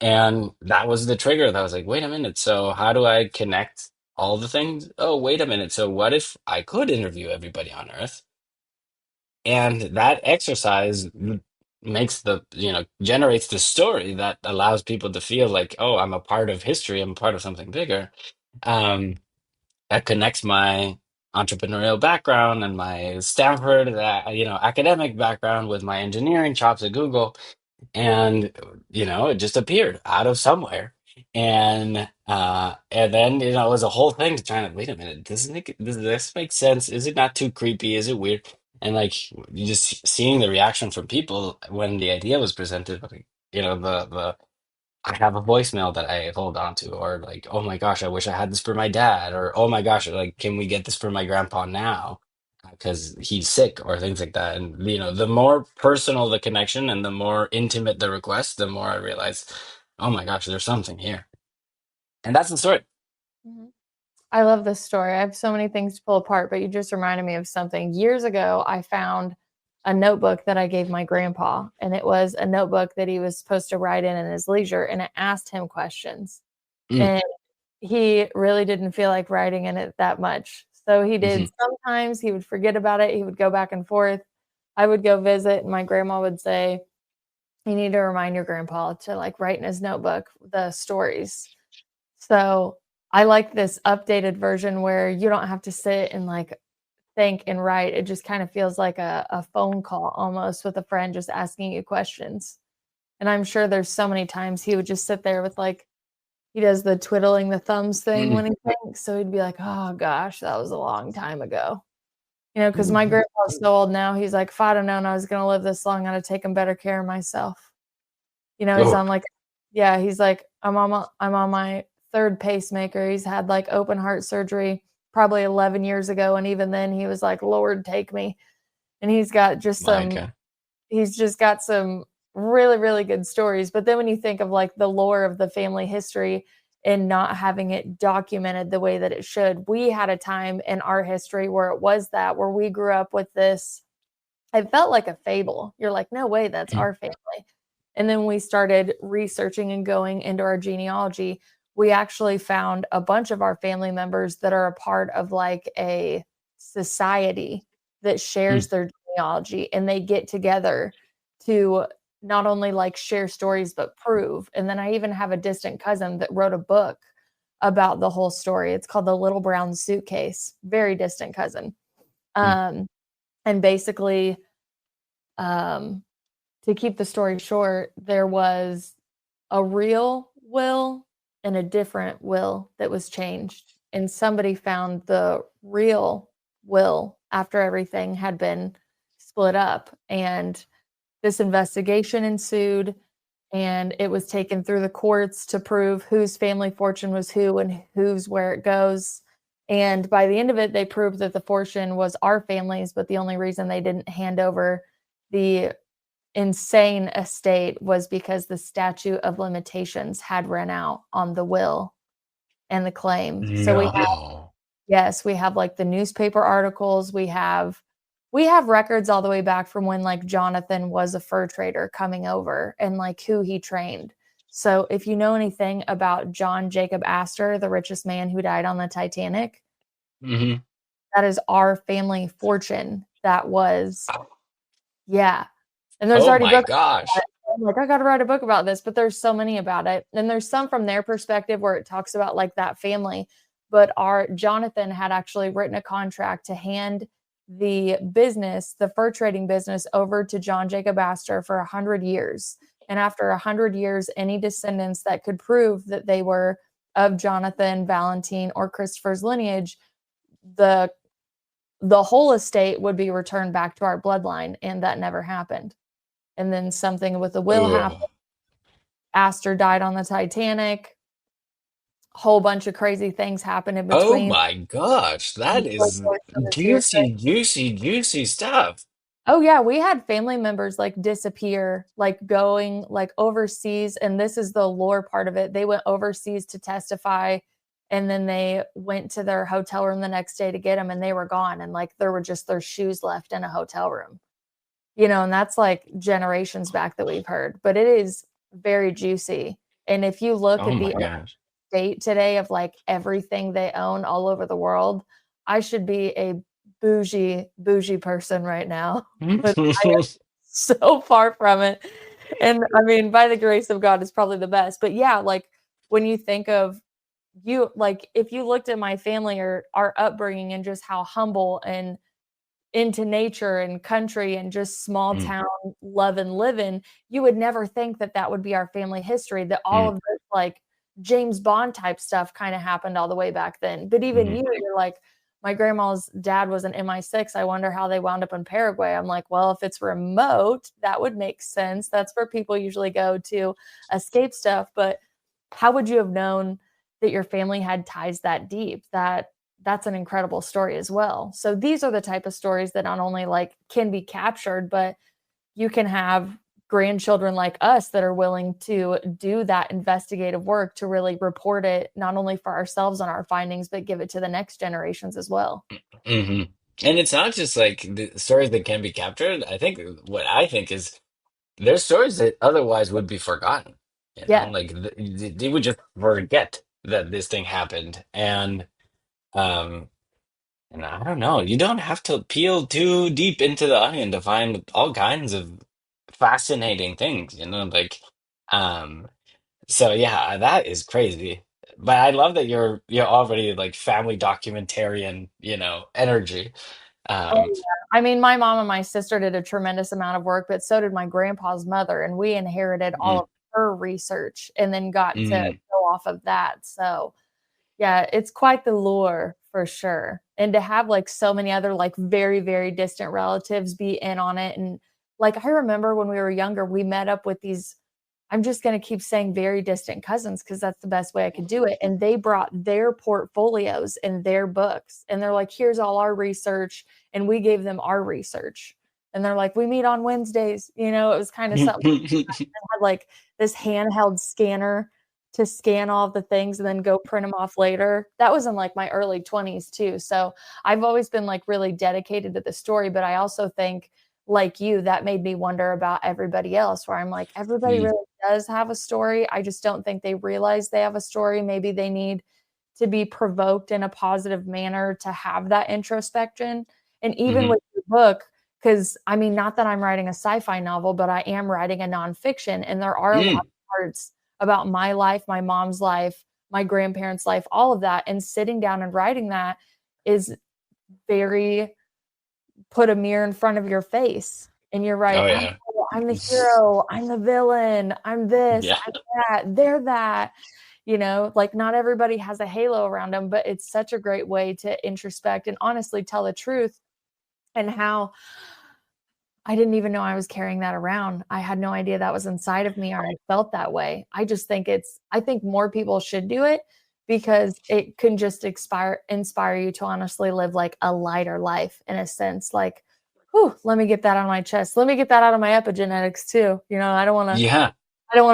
And that was the trigger that was like, wait a minute, so how do I connect all the things? Oh, wait a minute. So what if I could interview everybody on Earth? And that exercise makes you know, generates the story that allows people to feel like, oh, I'm a part of history, I'm a part of something bigger. Um, that connects my entrepreneurial background and my Stanford, you know, academic background with my engineering chops at Google, and you know, it just appeared out of somewhere, and then you know, it was a whole thing to try to wait a minute, does this make sense? Is it not too creepy? Is it weird? And like you just seeing the reaction from people when the idea was presented, like, you know, the I have a voicemail that I hold on to, or like, oh my gosh, I wish I had this for my dad, or oh my gosh, like, can we get this for my grandpa now? Because he's sick, or things like that. And you know, the more personal the connection and the more intimate the request, the more I realize, oh my gosh, there's something here. And that's the story. Mhm. I love this story. I have so many things to pull apart, but you just reminded me of something. Years ago, I found a notebook that I gave my grandpa, and it was a notebook that he was supposed to write in his leisure, and it asked him questions. Mm, And he really didn't feel like writing in it that much. So he did mhm, sometimes he would forget about it, he would go back and forth. I would go visit, and my grandma would say, "You need to remind your grandpa to, like, write in his notebook the stories." So, I like this updated version where you don't have to sit and, like, think and write. It just kinda feels like a phone call almost with a friend just asking you questions. And I'm sure there's so many times he would just sit there with, like, he does the twiddling the thumbs thing mm, when he thinks, so he'd be like, "Oh gosh, that was a long time ago." You know, because my mm. grandpa's so old now, he's like, "If I'd have known I was gonna live this long, I'd have taken better care of myself." You know, he's Oh, on, like, yeah, he's like, I'm on my 3rd pacemaker." He's had, like, open heart surgery probably 11 years ago, and even then, he was like, "Lord, take me." And my God. he's just got some really, really good stories. But then when you think of like the lore of the family history and not having it documented the way that it should, we had a time in our history where it was that, where we grew up with this. It felt like a fable. You're like, no way, that's Mm, our family. And then we started researching and going into our genealogy. We actually found a bunch of our family members that are a part of like a society that shares mm, their genealogy, and they get together to not only like share stories but prove. And then I even have a distant cousin that wrote a book about the whole story. It's called The Little Brown Suitcase. Very distant cousin. mm. Um, and basically, um, to keep the story short, there was a real will and a different will that was changed. and somebody found the real will after everything had been split up. And this investigation ensued, and it was taken through the courts to prove whose family fortune was who and whose where it goes. And by the end of it, they proved that the fortune was our family's, but the only reason they didn't hand over the insane estate was because the statute of limitations had run out on the will and the claim. So we have, No. yes, we have like the newspaper articles, we have records all the way back from when like Jonathan was a fur trader coming over and like who he trained. So if you know anything about John Jacob Astor, the richest man who died on the Titanic, Hmm. that is our family fortune. That was, yeah. And there's Oh already my books about gosh. it. I'm like, I got to write a book about this, but there's so many about it. And there's some from their perspective where it talks about like that family. But our Jonathan had actually written a contract to hand the business, the fur trading business, over to John Jacob Astor for 100 years. And after 100 years, any descendants that could prove that they were of Jonathan, Valentine, or Christopher's lineage, the the whole estate would be returned back to our bloodline, and that never happened. And then something with the will happened. Ugh. Astor died on the Titanic. Whole bunch of crazy things happened in Oh between. my gosh. That is juicy, juicy, juicy stuff. Oh yeah, we had family members like disappear, like going like overseas, and this is the lore part of it. They went overseas to testify, and then they went to their hotel room the next day to get them, and they were gone, and like there were just their shoes left in a hotel room. And that's like generations back that we've heard, but it is very juicy. And if you look Oh at my the gosh. state today of like everything they own all over the world, I should be a bougie person right now, but I am so far from it. And I mean, by the grace of God, it's probably the best. But yeah, like when you think of you, like if you looked at my family or our upbringing and just how humble and into nature and country and just small Mm, town love and living, you would never think that that would be our family history, that all mm, of this, like, James Bond type stuff kinda happened all the way back then. But even mhm. you're like, "My grandma's dad was an MI6, I wonder how they wound up in Paraguay." I'm like, "Well, if it's remote, that would make sense. That's where people usually go to escape stuff." But how would you have known that your family had ties that deep? That's an incredible story as well. So these are the type of stories that not only like can be captured, but you can have grandchildren like us that are willing to do that investigative work to really report it not only for ourselves on our findings, but give it to the next generations as well. Hmm. And it's not just like the stories that can be captured. I think what I think is there's stories that otherwise would be forgotten. Yeah. Like they would just forget that this thing happened. Um, and I don't know, you don't have to peel too deep into the onion to find all kinds of fascinating things, like um so yeah, that is crazy. But I love that you're already like family documentarian, energy. Oh, Um yeah. I mean, my mom and my sister did a tremendous amount of work, but so did my grandpa's mother, and we inherited all mm, of her research and then got to mm, go off of that. So yeah, it's quite the lure for sure. And to have like so many other like very, very distant relatives be in on it. And like I remember when we were younger, we met up with these, I'm just going to keep saying very distant cousins because that's the best way I could do it. And they brought their portfolios and their books. And they're like, here's all our research. And we gave them our research. And they're like, we meet on Wednesdays. It was kind of something had like this handheld scanner to scan all of the things and then go print them off later. That was in like my early 20s too. So I've always been like really dedicated to the story, but I also think like you, that made me wonder about everybody else where I'm like, everybody mm, really does have a story. I just don't think they realize they have a story. Maybe they need to be provoked in a positive manner to have that introspection. And even mhm, with your book, because I mean, not that I'm writing a sci-fi novel, but I am writing a nonfiction, and there are a lot mm. of parts about my life, my mom's life, my grandparents' life, all of that. And sitting down and writing that is very put a mirror in front of your face. And you're right. Oh Oh, yeah. I'm the hero. I'm the villain. I'm this. Yeah. I'm that. They're that. Like not everybody has a halo around them, but it's such a great way to introspect and honestly tell the truth. And how I didn't even know I was carrying that around. I had no idea that was inside of me or I felt that way. I think more people should do it because it can just inspire you to honestly live like a lighter life in a sense. Like, whew, let me get that on my chest. Let me get that out of my epigenetics too. Yeah. I don't want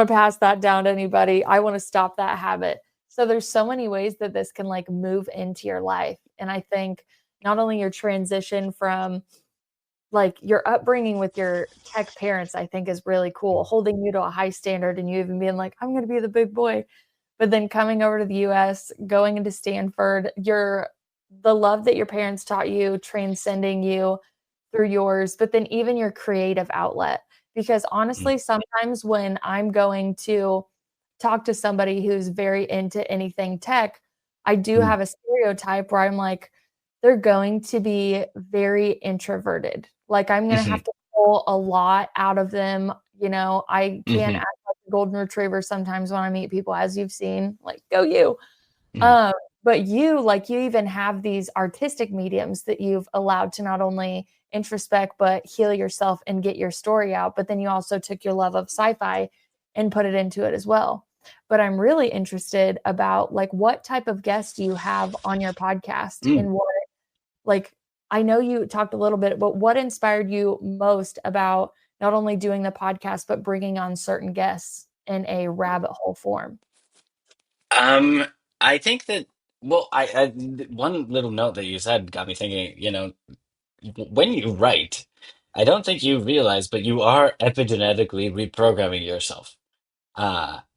to pass that down to anybody. I want to stop that habit. So there's so many ways that this can like move into your life. And I think not only your transition from like your upbringing with your tech parents, I think is really cool, holding you to a high standard and you even being like, I'm going to be the big boy. But then coming over to the US, going into Stanford, the love that your parents taught you, transcending you through yours, but then even your creative outlet. Because Mm. honestly, sometimes when I'm going to talk to somebody who's very into anything tech, I do Mm. have a stereotype where I'm like, they're going to be very introverted. Like I'm going to have Mhm. to pull a lot out of them. I can't Mhm. act like a golden retriever sometimes when I meet people, as you've seen, like, go you. Mhm. Um, but you even have these artistic mediums that you've allowed to not only introspect, but heal yourself and get your story out. But then you also took your love of sci-fi and put it into it as well. But I'm really interested about like what type of guests do you have on your podcast Mm. and what like I know you talked a little bit, but what inspired you most about not only doing the podcast but bringing on certain guests in a rabbit hole form? Um, I think that, well, one little note that you said got me thinking, when you write, I don't think you realize, but you are epigenetically reprogramming yourself.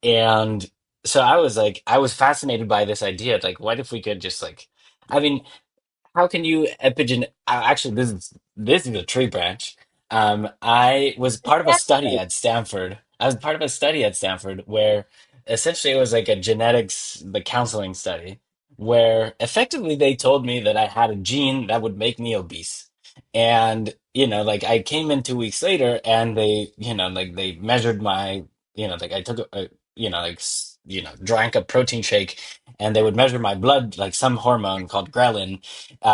And so I was fascinated by this idea. Like, what if we could just like, I mean, how can you actually, this is a tree branch. I was part of a study at Stanford. I was part of a study at Stanford where essentially it was like a genetics, the counseling study, where effectively they told me that I had a gene that would make me obese. And, like I came in 2 weeks later and like they measured my, like I took drank a protein shake and they would measure my blood, like some hormone called ghrelin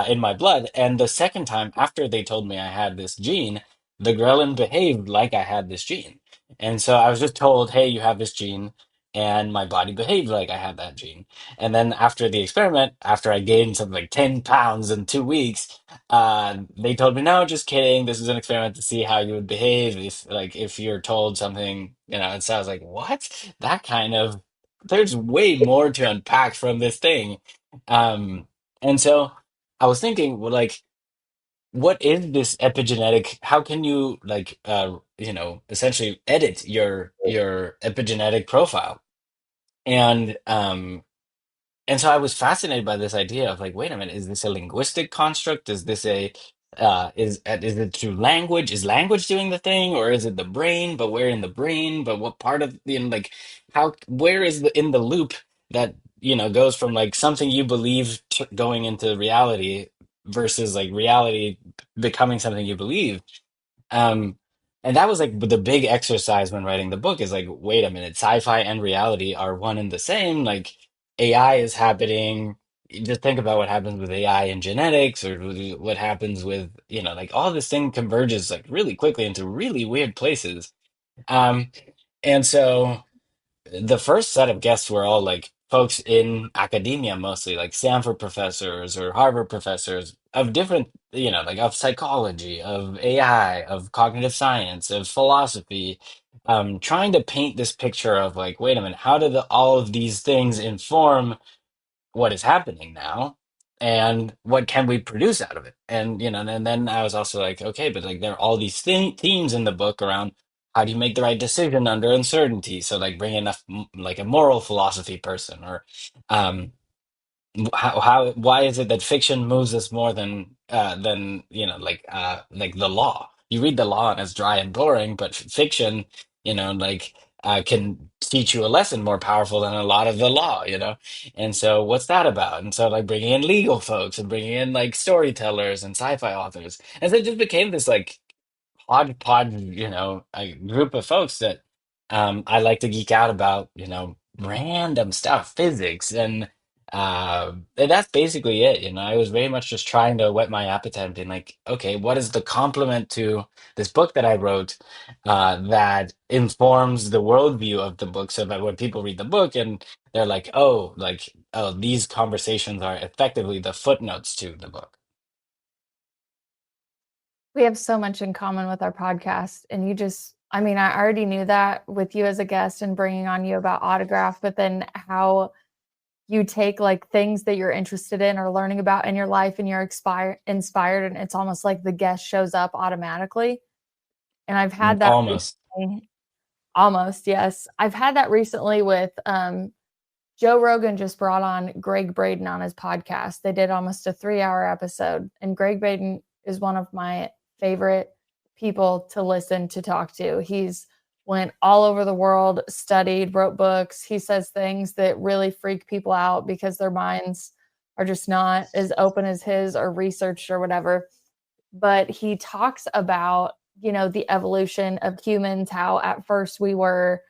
in my blood. And the second time after they told me I had this gene, the ghrelin behaved like I had this gene. And so I was just told, hey, you have this gene. And my body behaved like I had that gene. And then after the experiment, after I gained something like 10 pounds in 2 weeks, they told me, no, just kidding. This is an experiment to see how you would behave if you're told something, and so I was like, what? That kind of, there's way more to unpack from this thing. Um, and so I was thinking, well, like, what is this epigenetic? How can you like, essentially edit your epigenetic profile? And and so I was fascinated by this idea of like, wait a minute, is this a linguistic construct? Is this a is it through language? Is language doing the thing, or is it the brain? But where in the brain? But what part of like how where is the in the loop that goes from like something you believe going into reality versus like reality becoming something you believe? Um, and that was like the big exercise when writing the book is like, wait a minute, sci-fi and reality are one and the same. Like AI is happening. You just think about what happens with AI in genetics or what happens with, like all this thing converges like really quickly into really weird places. Um, and so the first set of guests were all like folks in academia, mostly like Stanford professors or Harvard professors of different, like of psychology, of AI, of cognitive science, of philosophy, trying to paint this picture of like, wait a minute, how do all of these things inform what is happening now and what can we produce out of it? And and then I was also like, okay, but like there are all these themes in the book around how do you make the right decision under uncertainty, so like bring in like a moral philosophy person, or um why is it that fiction moves us more than like the law? You read the law and it's dry and boring, but fiction, like can teach you a lesson more powerful than a lot of the law, And so what's that about? And so like bringing in legal folks and bringing in like storytellers and sci-fi authors, and so it just became this like hodgepodge, a group of folks that I like to geek out about, random stuff, physics, and that's basically it. I was very much just trying to whet my appetite and being like, okay, what is the complement to this book that I wrote that informs the worldview of the book, so that when people read the book and they're like, oh, these conversations are effectively the footnotes to the book. We have so much in common with our podcast. And I mean, I already knew that with you as a guest and bringing on you about autograph, but then how you take like things that you're interested in or learning about in your life and you're inspired, and it's almost like the guest shows up automatically. And I've had that Almost. recently, almost, yes. I've had that recently with Joe Rogan just brought on Greg Braden on his podcast. They did almost a 3-hour episode, and Greg Braden is one of my favorite people to listen to talk to. He's went all over the world, studied, wrote books. He says things that really freak people out because their minds are just not as open as his or researched or whatever. But he talks about, the evolution of humans, how at first we were,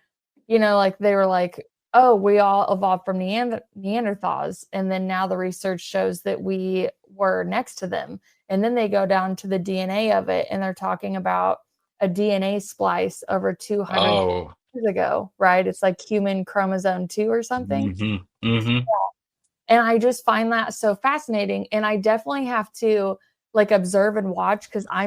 like they were like, oh, we all evolved from Neanderthals. And then now the research shows that we were next to them. And then they go down to the DNA of it, and they're talking about a DNA splice over 200 Oh. years ago, right? It's like human chromosome 2 or something. Hmm. Hmm. And I just find that so fascinating. And I definitely have to like observe and watch, because I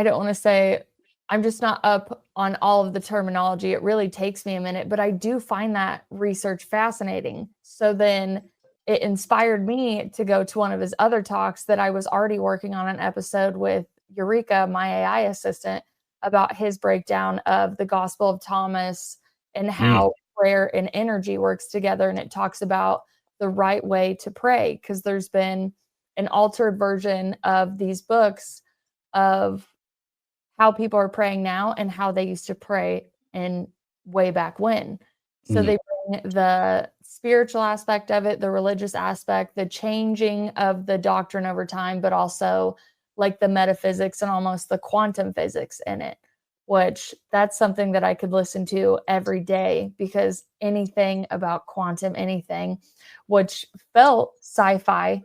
don't want to say I'm just not up on all of the terminology. It really takes me a minute, but I do find that research fascinating. So then it inspired me to go to one of his other talks that I was already working on an episode with Eureka, my AI assistant, about his breakdown of the Gospel of Thomas and Mm. how prayer and energy works together. And it talks about the right way to pray, because there's been an altered version of these books of how people are praying now and how they used to pray in way back when. So Mm. they bring the spiritual aspect of it, the religious aspect, the changing of the doctrine over time, but also like the metaphysics and almost the quantum physics in it, which that's something that I could listen to every day, because anything about quantum, anything, which felt sci-fi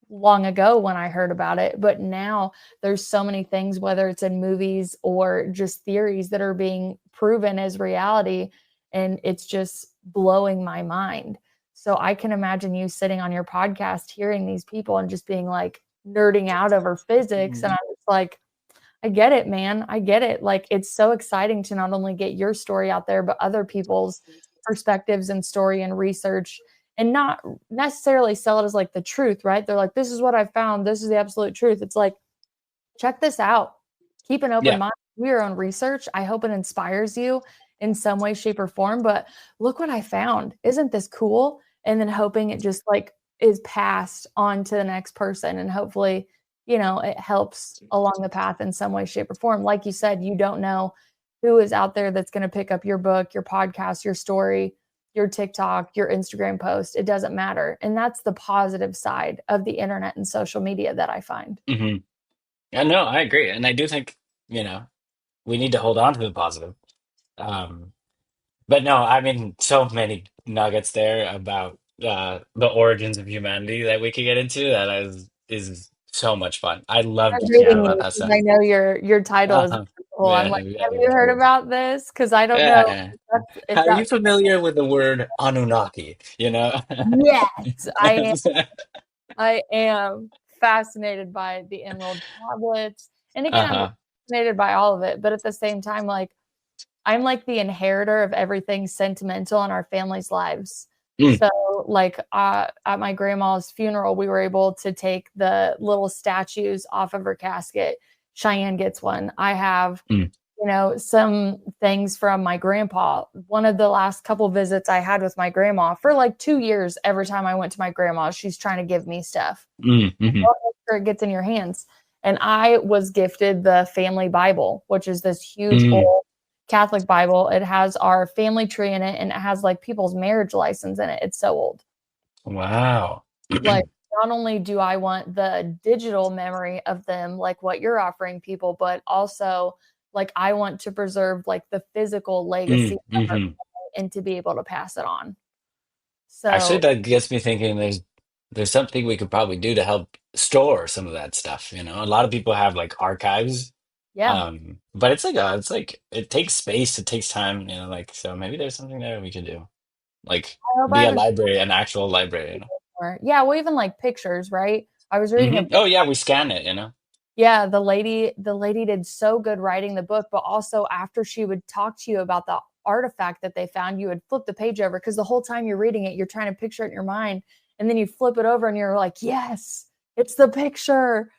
long ago when I heard about it, but now there's so many things, whether it's in movies or just theories, that are being proven as reality, and it's just blowing my mind. So I can imagine you sitting on your podcast hearing these people and just being like nerding out over physics, and I'm just like, I get it, man. I get it. Like, it's so exciting to not only get your story out there, but other people's perspectives and story and research, and not necessarily sell it as like the truth, right? They're like, this is what I found. This is the absolute truth. It's like, check this out. Keep an open Yeah. mind. Do your own research. I hope it inspires you in some way, shape, or form. But look what I found. Isn't this cool? And then hoping it just like is passed on to the next person. And hopefully, it helps along the path in some way, shape, or form. Like you said, you don't know who is out there that's going to pick up your book, your podcast, your story, your TikTok, your Instagram post. It doesn't matter. And that's the positive side of the internet and social media that I find. Hmm. Yeah, no, I agree. And I do think, you know, we need to hold on to the positive. Um, but no, I mean, so many nuggets there about the origins of humanity that we could get into that is so much fun. I love I'm to chat reading about you that because stuff. I know your title is Uh-huh. cool. I'm Yeah, like, yeah, have you heard about this? Because I don't know yeah. if Are you that's familiar with the word Anunnaki? yes, I am fascinated by the Emerald tablets. And again, I'm Uh-huh. fascinated by all of it, but at the same time, like I'm like the inheritor of everything sentimental in our family's lives. Mm, So, like at my grandma's funeral, we were able to take the little statues off of her casket. Cheyenne gets one. I have, mm, some things from my grandpa. One of the last couple visits I had with my grandma for like 2 years, every time I went to my grandma, she's trying to give me stuff. mm, mhm. Well, make sure it gets in your hands. And I was gifted the family Bible, which is this huge Mm. old Catholic Bible. It has our family tree in it, and it has like people's marriage license in it. It's so old. Wow. Like, not only do I want the digital memory of them, like what you're offering people, but also like I want to preserve like the physical legacy Mm, of our mhm. and to be able to pass it on. Actually, So, that gets me thinking there's something we could probably do to help store some of that stuff, you know. A lot of people have like archives, yeah, but it's like it takes space, it takes time, you know, like so maybe there's something there we could do. Like I hope I be a haven't library, an actual library, you know. more. Yeah, well, even like pictures, right? I was reading a book. Oh yeah, we scan it, you know. Yeah, the lady did so good writing the book, but also after she would talk to you about the artifact that they found, you would flip the page over because the whole time you're reading it, you're trying to picture it in your mind, and then you flip it over and you're like, "Yes, it's the picture."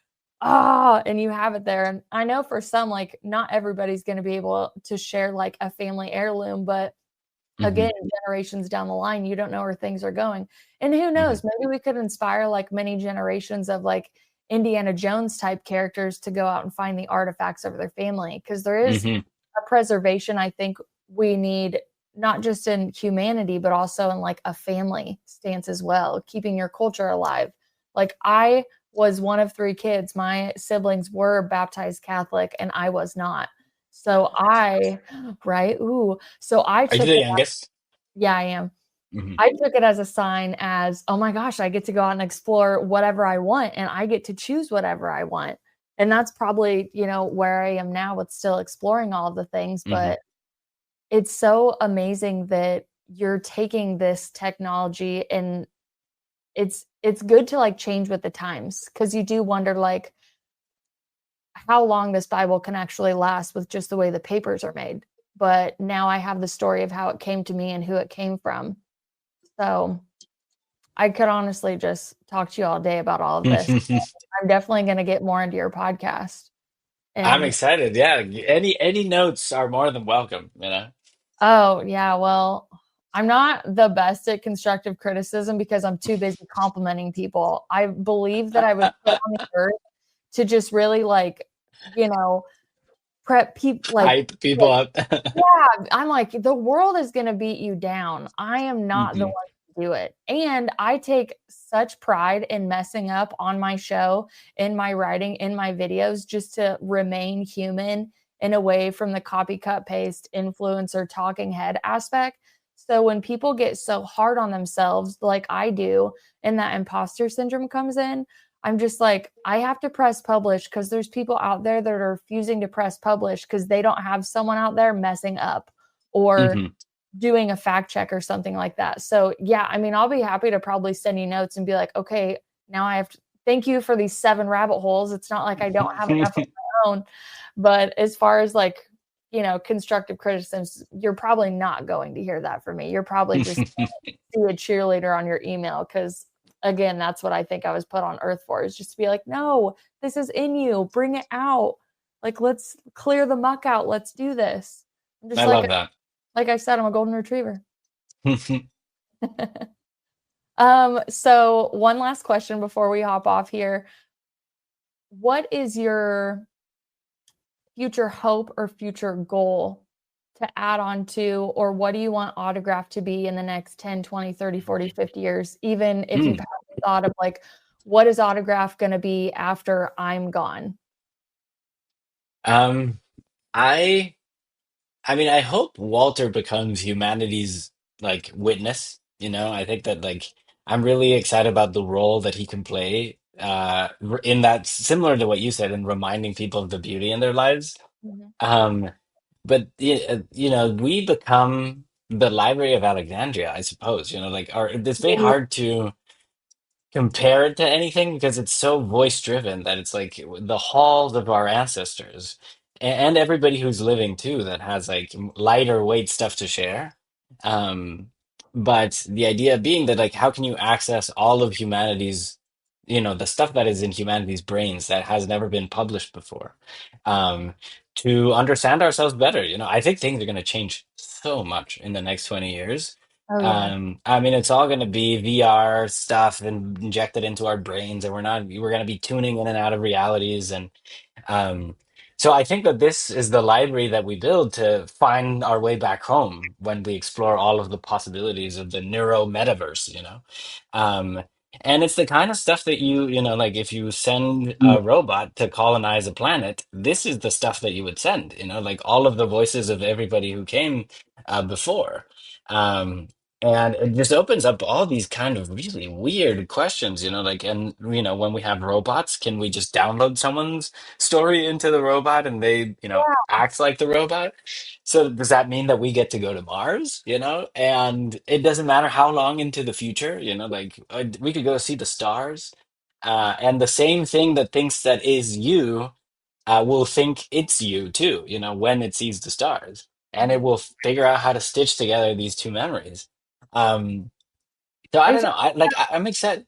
Ah, and you have it there. And I know for some, like not everybody's going to be able to share like a family heirloom, but Hmm again, generations down the line, you don't know where things are going. And who hmm knows, maybe we could inspire like many generations of like Indiana Jones type characters to go out and find the artifacts of their family. Because there is hmm a preservation I think we need, not just in humanity, but also in like a family stance as well, keeping your culture alive. Like I was one of three kids. My siblings were baptized Catholic and I was not. So right? Ooh. So I Are you took the it, youngest? yeah, I am. Hmm I took it as a sign as, oh my gosh, I get to go out and explore whatever I want and I get to choose whatever I want. And that's probably, where I am now with still exploring all of the things. hmm But it's so amazing that you're taking this technology and it's good to like change with the times because you do wonder like how long this Bible can actually last with just the way the papers are made. But now I have the story of how it came to me and who it came from. So I could honestly just talk to you all day about all of this. I'm definitely going to get more into your podcast. I'm And excited. Yeah, any notes are more than welcome, you know. oh, yeah, well, I'm not the best at constructive criticism because I'm too busy complimenting people. I believe that I was put on the earth to just really like, you know, prep people like Hype people up. yeah, I'm like, the world is gonna beat you down. I am not the hmm one to do it. And I take such pride in messing up on my show, in my writing, in my videos, just to remain human and away from the copy cut paste influencer talking head aspect. So when people get so hard on themselves like I do, and that imposter syndrome comes in, I'm just like, I have to press publish because there's people out there that are refusing to press publish because they don't have someone out there messing up or hmm doing a fact check or something like that. So, yeah, I mean, I'll be happy to probably send you notes and be like, okay, now I have to thank you for these 7 rabbit holes. It's not like I don't have enough of my own. But as far as like, constructive criticisms, you're probably not going to hear that from me. You're probably just see a cheerleader on your email because again, that's what I think I was put on earth for is just to be like, no, this is in you, bring it out. Like, let's clear the muck out. Let's do this. I'm just I love that. like I said, I'm a golden retriever. So one last question before we hop off here. What is your future hope or future goal to add on to, or what do you want autograph to be in the next 10, 20, 30, 40, 50 years? Even if you've Hmm. had the thought of like, what is autograph going to be after I'm gone? Um, I I mean, I hope Walter becomes humanity's like witness, you know. I think that like I'm really excited about the role that he can play in that similar to what you said in reminding people of the beauty in their lives. Mhm. Um, but you know, we become the Library of Alexandria, I suppose, you know, like or it's very hard to compare it to anything because it's so voice driven that it's like the halls of our ancestors and everybody who's living too that has like lighter weight stuff to share. Um, but the idea being that like how can you access all of humanity's, you know, the stuff that is in humanity's brains that has never been published before, um, to understand ourselves better. You know, I think things are going to change so much in the next 20 years. Oh yeah. I mean, it's all going to be VR stuff and injected into our brains, and we're going to be tuning in and out of realities. And um, so I think that this is the library that we build to find our way back home when we explore all of the possibilities of the neuro metaverse, you know? Um, and it's the kind of stuff that you know, like if you send a robot to colonize a planet, this is the stuff that you would send, you know, like all of the voices of everybody who came before. Um, and it just opens up all these kind of really weird questions, like, and when we have robots, can we just download someone's story into the robot and they, act like the robot? So does that mean that we get to go to Mars, And it doesn't matter how long into the future, like we could go see the stars. And the same thing that thinks that is you will think it's you too, when it sees the stars. And it will figure out how to stitch together these two memories. Um, so I Are you don't know. I'm excited.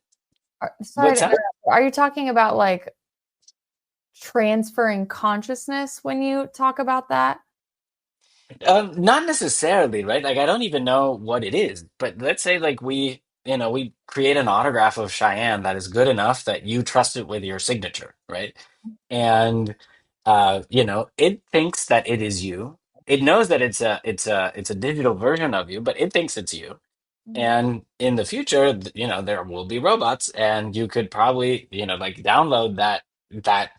sorry What's to that? interrupt. Are you talking about like transferring consciousness when you talk about that? Not necessarily, right? Like I don't even know what it is, but let's say like we create an autograph of Cheyenne that is good enough that you trust it with your signature, right? And it thinks that it is you. It knows that it's a digital version of you, but it thinks it's you. Mhm. And in the future, there will be robots, and you could probably, like download that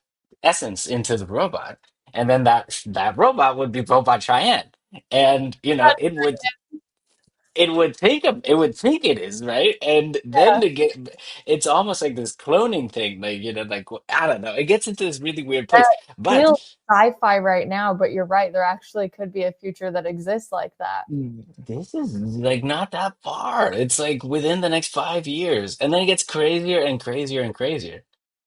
essence into the robot, and then that robot would be Robot Cheyenne, and it would think it is right, and then to get it's almost like this cloning thing, like like I don't know, it gets into this really weird That place, but. feels sci-fi right now, but you're right. There actually could be a future that exists like that. This is like not that far. It's like within the next 5 years, and then it gets crazier and crazier and crazier.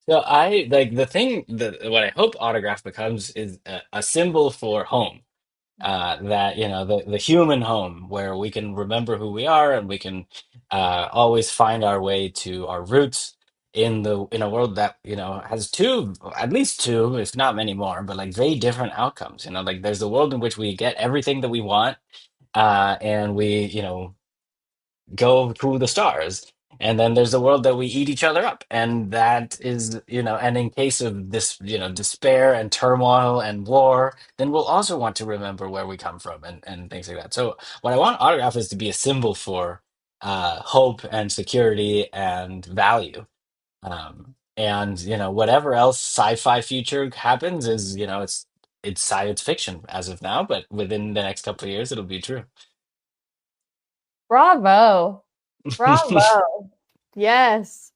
So I like the thing that what I hope autograph becomes is a symbol for home. That the human home where we can remember who we are and we can always find our way to our roots in a world that has two, at least two, if not many more, but like very different outcomes. Like there's the world in which we get everything that we want, and we go to the stars. And then there's the world that we eat each other up, and that is, and in case of this, despair and turmoil and war, then we'll also want to remember where we come from and things like that. So what I want autograph is to be a symbol for hope and security and value. And whatever else sci-fi future happens is, it's science fiction as of now, but within the next couple of years, it'll be true. Bravo. Bravo. Yes.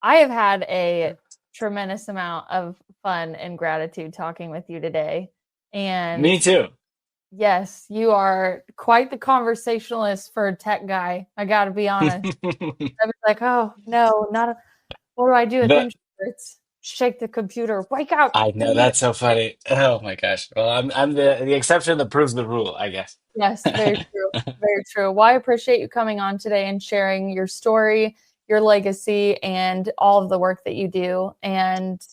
I have had a tremendous amount of fun and gratitude talking with you today. And Me too. yes, you are quite the conversationalist for a tech guy. I got to be honest. I was like, oh, no, not a, what do I do with The introverts? Shake the computer. Wake up. I know that's so funny. Oh my gosh. Well, I'm the exception that proves the rule, I guess. Yes, very true. Very true. Well, I appreciate you coming on today and sharing your story, your legacy, and all of the work that you do. And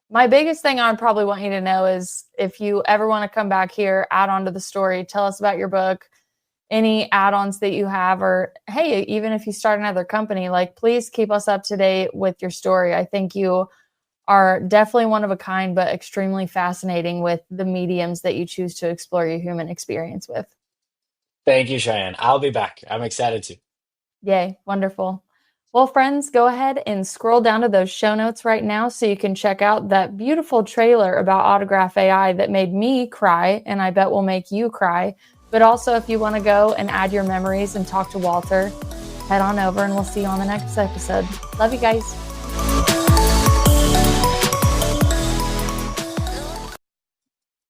my biggest thing I would probably want you to know is if you ever want to come back here, add on to the story, tell us about your book, any add-ons that you have, or hey, even if you start another company, like please keep us up to date with your story. I think you are definitely one of a kind, but extremely fascinating with the mediums that you choose to explore your human experience with. Thank you, Cheyenne. I'll be back. I'm excited to. Yay, wonderful. Well, friends, go ahead and scroll down to those show notes right now so you can check out that beautiful trailer about Autograph AI that made me cry, and I bet will make you cry. But also, if you want to go and add your memories and talk to Walter, head on over and we'll see you on the next episode. Love you guys.